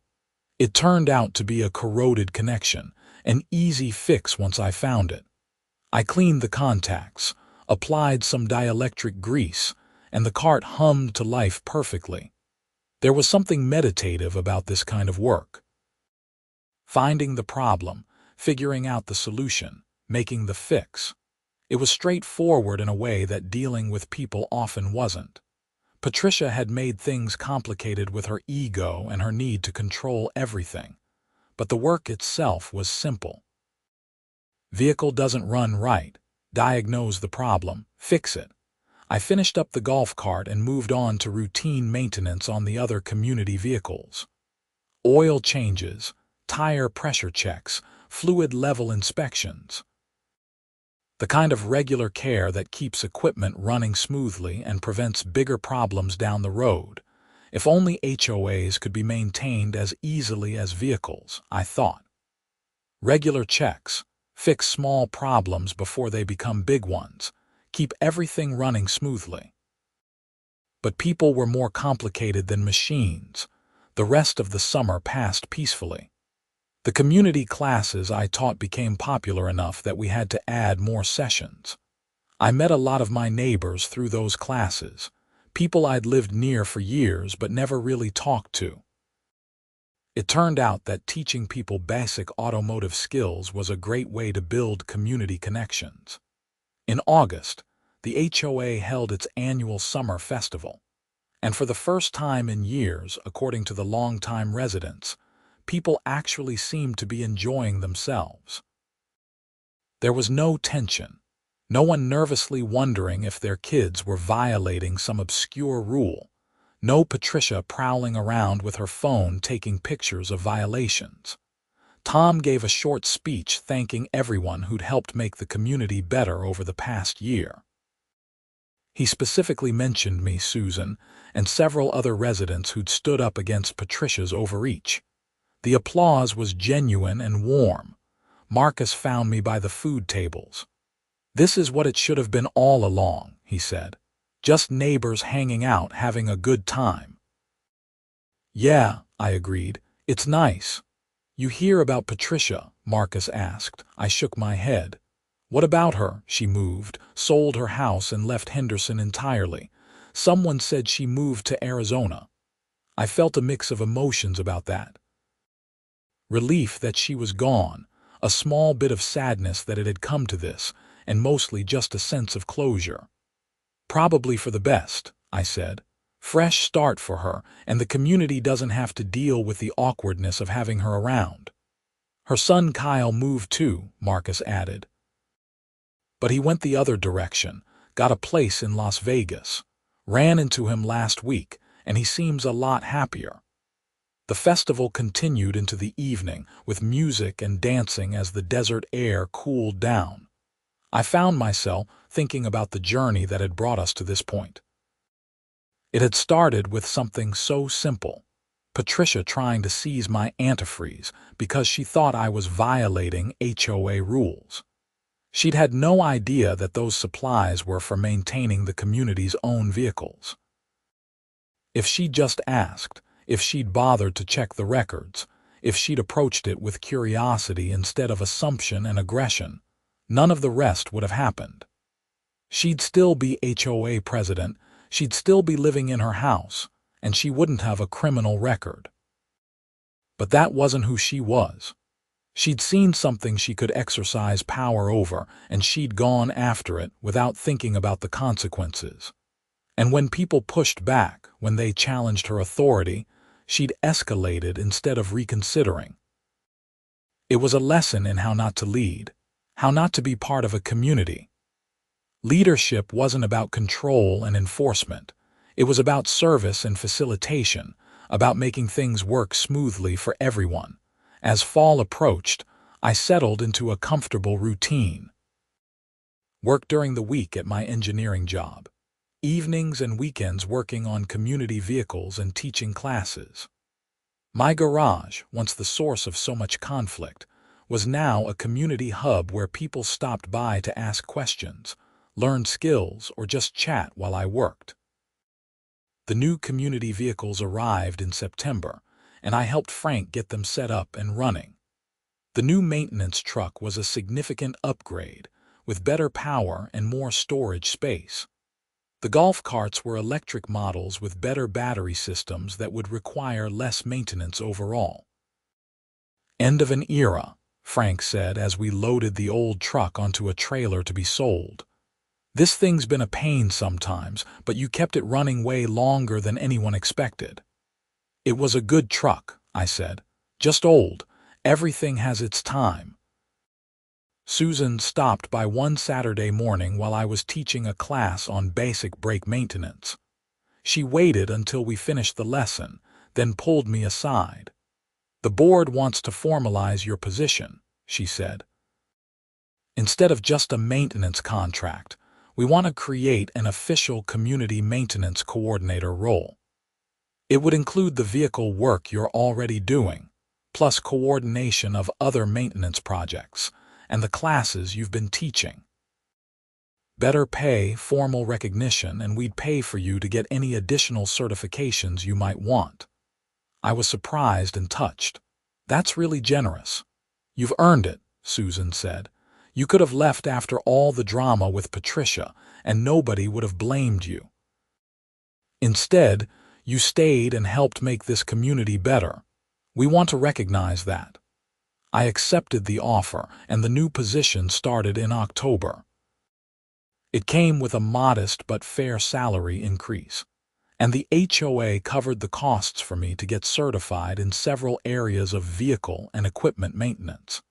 It turned out to be a corroded connection, an easy fix once I found it. I cleaned the contacts, applied some dielectric grease, and the cart hummed to life perfectly. There was something meditative about this kind of work. Finding the problem, figuring out the solution, making the fix. It was straightforward in a way that dealing with people often wasn't. Patricia had made things complicated with her ego and her need to control everything, but the work itself was simple. Vehicle doesn't run right. Diagnose the problem, fix it. I finished up the golf cart and moved on to routine maintenance on the other community vehicles. Oil changes, tire pressure checks, fluid level inspections. The kind of regular care that keeps equipment running smoothly and prevents bigger problems down the road. If only HOAs could be maintained as easily as vehicles, I thought. Regular checks, fix small problems before they become big ones, keep everything running smoothly. But people were more complicated than machines. The rest of the summer passed peacefully. The community classes I taught became popular enough that we had to add more sessions. I met a lot of my neighbors through those classes, people I'd lived near for years but never really talked to. It turned out that teaching people basic automotive skills was a great way to build community connections. In August, the HOA held its annual summer festival, and for the first time in years, according to the longtime residents, people actually seemed to be enjoying themselves. There was no tension, no one nervously wondering if their kids were violating some obscure rule, no Patricia prowling around with her phone taking pictures of violations. Tom gave a short speech thanking everyone who'd helped make the community better over the past year. He specifically mentioned me, Susan, and several other residents who'd stood up against Patricia's overreach. The applause was genuine and warm. Marcus found me by the food tables. "This is what it should have been all along," he said. "Just neighbors hanging out, having a good time." "Yeah," I agreed. "It's nice." "You hear about Patricia?" Marcus asked. I shook my head. "What about her?" She moved, sold her house and left Henderson entirely. Someone said she moved to Arizona. I felt a mix of emotions about that. Relief that she was gone, a small bit of sadness that it had come to this, and mostly just a sense of closure. "Probably for the best," I said. "Fresh start for her, and the community doesn't have to deal with the awkwardness of having her around." "Her son Kyle moved too," Marcus added. "But he went the other direction, got a place in Las Vegas. Ran into him last week, and he seems a lot happier." The festival continued into the evening, with music and dancing as the desert air cooled down. I found myself thinking about the journey that had brought us to this point. It had started with something so simple. Patricia trying to seize my antifreeze because she thought I was violating HOA rules. She'd had no idea that those supplies were for maintaining the community's own vehicles. If she'd just asked, if she'd bothered to check the records, if she'd approached it with curiosity instead of assumption and aggression, none of the rest would have happened. She'd still be HOA president, she'd still be living in her house, and she wouldn't have a criminal record. But that wasn't who she was. She'd seen something she could exercise power over, and she'd gone after it without thinking about the consequences. And when people pushed back, when they challenged her authority, she'd escalated instead of reconsidering. It was a lesson in how not to lead, how not to be part of a community. Leadership wasn't about control and enforcement. It was about service and facilitation, about making things work smoothly for everyone. As fall approached, I settled into a comfortable routine. Work during the week at my engineering job. Evenings and weekends working on community vehicles and teaching classes. My garage, once the source of so much conflict, was now a community hub where people stopped by to ask questions, learn skills, or just chat while I worked. The new community vehicles arrived in September, and I helped Frank get them set up and running. The new maintenance truck was a significant upgrade, with better power and more storage space. The golf carts were electric models with better battery systems that would require less maintenance overall. "End of an era," Frank said as we loaded the old truck onto a trailer to be sold. "This thing's been a pain sometimes, but you kept it running way longer than anyone expected." "It was a good truck," I said. "Just old. Everything has its time." Susan stopped by one Saturday morning while I was teaching a class on basic brake maintenance. She waited until we finished the lesson, then pulled me aside. "The board wants to formalize your position," she said. "Instead of just a maintenance contract, we want to create an official community maintenance coordinator role. It would include the vehicle work you're already doing, plus coordination of other maintenance projects, and the classes you've been teaching. Better pay, formal recognition, and we'd pay for you to get any additional certifications you might want." I was surprised and touched. "That's really generous." "You've earned it," Susan said. "You could have left after all the drama with Patricia, and nobody would have blamed you. Instead, you stayed and helped make this community better. We want to recognize that." I accepted the offer, and the new position started in October. It came with a modest but fair salary increase, and the HOA covered the costs for me to get certified in several areas of vehicle and equipment maintenance.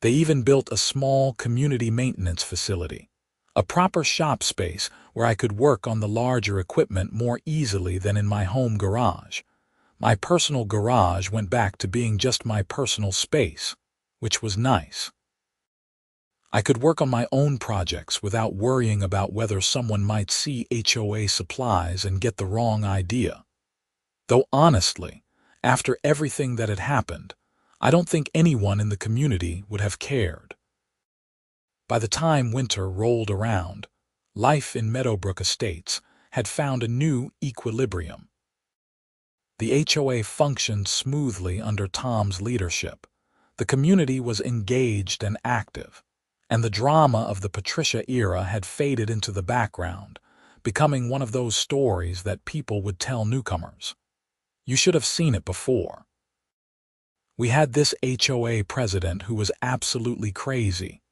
They even built a small community maintenance facility, a proper shop space where I could work on the larger equipment more easily than in my home garage. My personal garage went back to being just my personal space, which was nice. I could work on my own projects without worrying about whether someone might see HOA supplies and get the wrong idea. Though honestly, after everything that had happened, I don't think anyone in the community would have cared. By the time winter rolled around, life in Meadowbrook Estates had found a new equilibrium. The HOA functioned smoothly under Tom's leadership. The community was engaged and active, and the drama of the Patricia era had faded into the background, becoming one of those stories that people would tell newcomers. You should have seen it before. We had this HOA president who was absolutely crazy.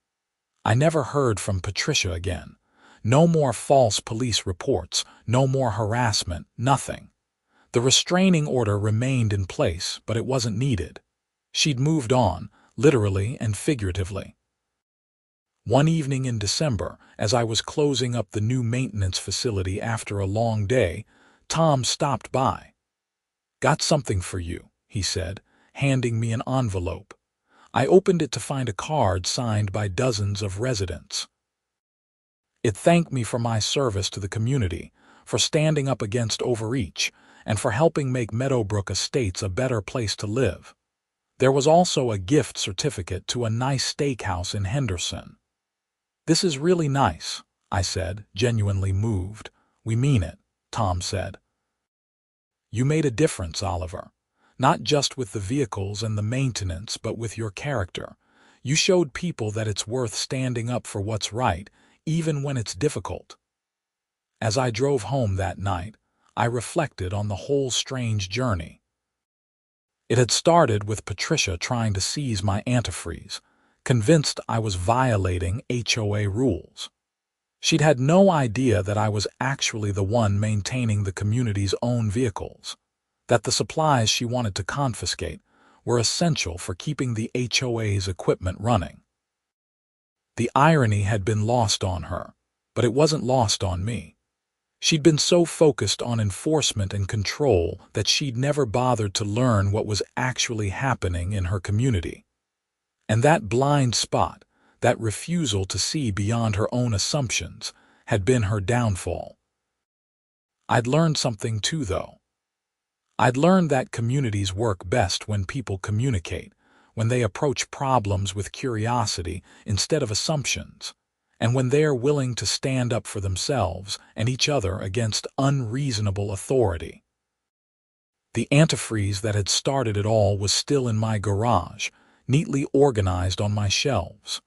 I never heard from Patricia again. No more false police reports, no more harassment, nothing. The restraining order remained in place, but it wasn't needed. She'd moved on, literally and figuratively. One evening in December, as I was closing up the new maintenance facility after a long day, Tom stopped by. "Got something for you," he said, handing me an envelope. I opened it to find a card signed by dozens of residents. It thanked me for my service to the community, for standing up against overreach, and for helping make Meadowbrook Estates a better place to live. There was also a gift certificate to a nice steakhouse in Henderson. "This is really nice," I said, genuinely moved. "We mean it," Tom said. "You made a difference, Oliver. Not just with the vehicles and the maintenance, but with your character. You showed people that it's worth standing up for what's right, even when it's difficult." As I drove home that night, I reflected on the whole strange journey. It had started with Patricia trying to seize my antifreeze, convinced I was violating HOA rules. She'd had no idea that I was actually the one maintaining the community's own vehicles, that the supplies she wanted to confiscate were essential for keeping the HOA's equipment running. The irony had been lost on her, but it wasn't lost on me. She'd been so focused on enforcement and control that she'd never bothered to learn what was actually happening in her community. And that blind spot, that refusal to see beyond her own assumptions, had been her downfall. I'd learned something too, though. I'd learned that communities work best when people communicate, when they approach problems with curiosity instead of assumptions, and when they're willing to stand up for themselves and each other against unreasonable authority. The antifreeze that had started it all was still in my garage, neatly organized on my shelves.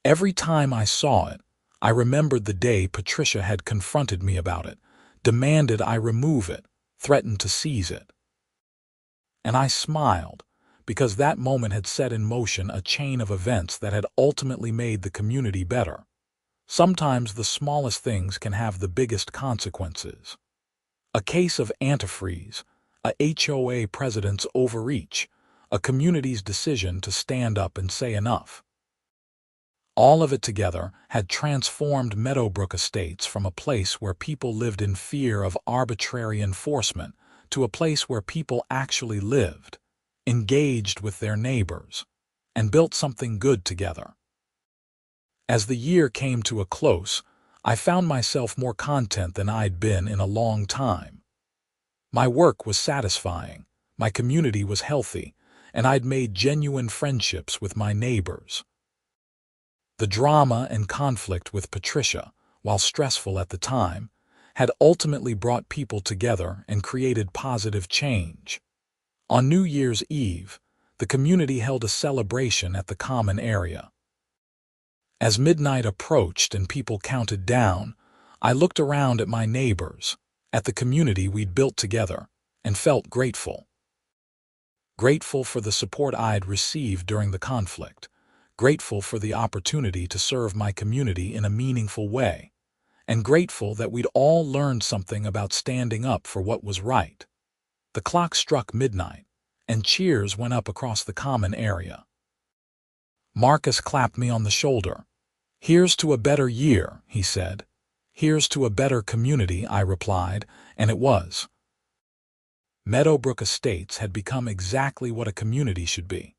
Every time I saw it, I remembered the day Patricia had confronted me about it, demanded I remove it, threatened to seize it. And I smiled, because that moment had set in motion a chain of events that had ultimately made the community better. Sometimes the smallest things can have the biggest consequences. A case of antifreeze, a HOA president's overreach, a community's decision to stand up and say enough. All of it together had transformed Meadowbrook Estates from a place where people lived in fear of arbitrary enforcement to a place where people actually lived, engaged with their neighbors, and built something good together. As the year came to a close, I found myself more content than I'd been in a long time. My work was satisfying, my community was healthy, and I'd made genuine friendships with my neighbors. The drama and conflict with Patricia, while stressful at the time, had ultimately brought people together and created positive change. On New Year's Eve, the community held a celebration at the common area. As midnight approached and people counted down, I looked around at my neighbors, at the community we'd built together, and felt grateful. Grateful for the support I'd received during the conflict, grateful for the opportunity to serve my community in a meaningful way, and grateful that we'd all learned something about standing up for what was right. The clock struck midnight, and cheers went up across the common area. Marcus clapped me on the shoulder. "Here's to a better year," he said. "Here's to a better community," I replied, and it was. Meadowbrook Estates had become exactly what a community should be.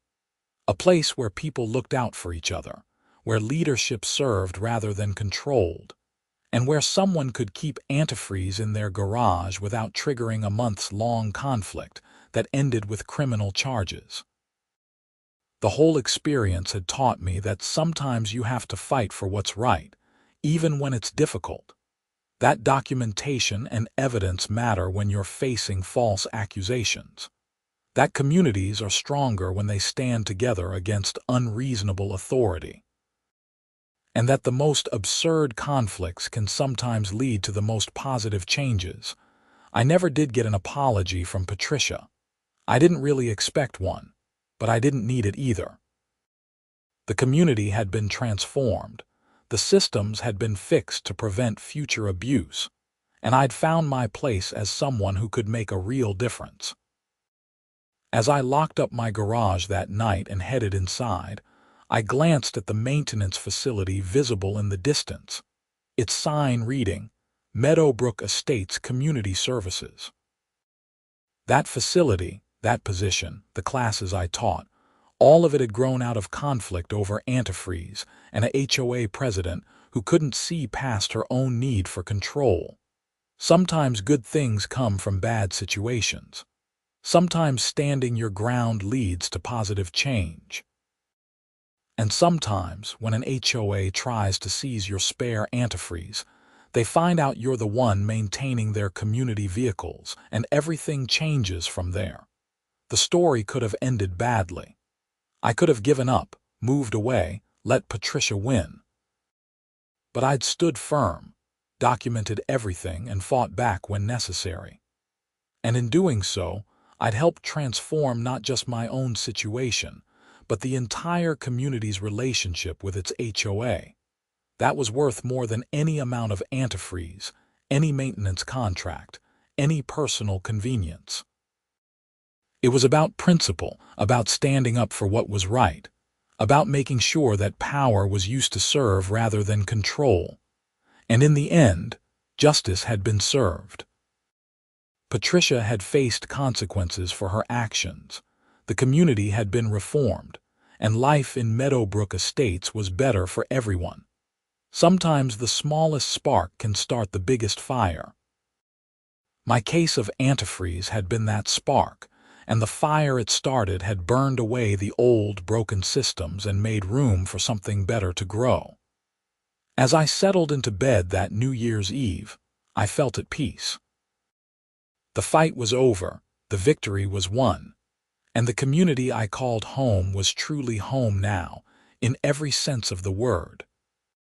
A place where people looked out for each other, where leadership served rather than controlled, and where someone could keep antifreeze in their garage without triggering a months-long conflict that ended with criminal charges. The whole experience had taught me that sometimes you have to fight for what's right, even when it's difficult. That documentation and evidence matter when you're facing false accusations. That communities are stronger when they stand together against unreasonable authority. And that the most absurd conflicts can sometimes lead to the most positive changes. I never did get an apology from Patricia. I didn't really expect one, but I didn't need it either. The community had been transformed. The systems had been fixed to prevent future abuse, and I'd found my place as someone who could make a real difference. As I locked up my garage that night and headed inside, I glanced at the maintenance facility visible in the distance, its sign reading, Meadowbrook Estates Community Services. That facility, that position, the classes I taught, all of it had grown out of conflict over antifreeze and a HOA president who couldn't see past her own need for control. Sometimes good things come from bad situations. Sometimes standing your ground leads to positive change. And sometimes, when an HOA tries to seize your spare antifreeze, they find out you're the one maintaining their community vehicles, and everything changes from there. The story could have ended badly. I could have given up, moved away, let Patricia win. But I'd stood firm, documented everything, and fought back when necessary. And in doing so, I'd helped transform not just my own situation, but the entire community's relationship with its HOA. That was worth more than any amount of antifreeze, any maintenance contract, any personal convenience. It was about principle, about standing up for what was right, about making sure that power was used to serve rather than control. And in the end, justice had been served. Patricia had faced consequences for her actions. The community had been reformed, and life in Meadowbrook Estates was better for everyone. Sometimes the smallest spark can start the biggest fire. My case of antifreeze had been that spark, and the fire it started had burned away the old, broken systems and made room for something better to grow. As I settled into bed that New Year's Eve, I felt at peace. The fight was over, the victory was won, and the community I called home was truly home now, in every sense of the word.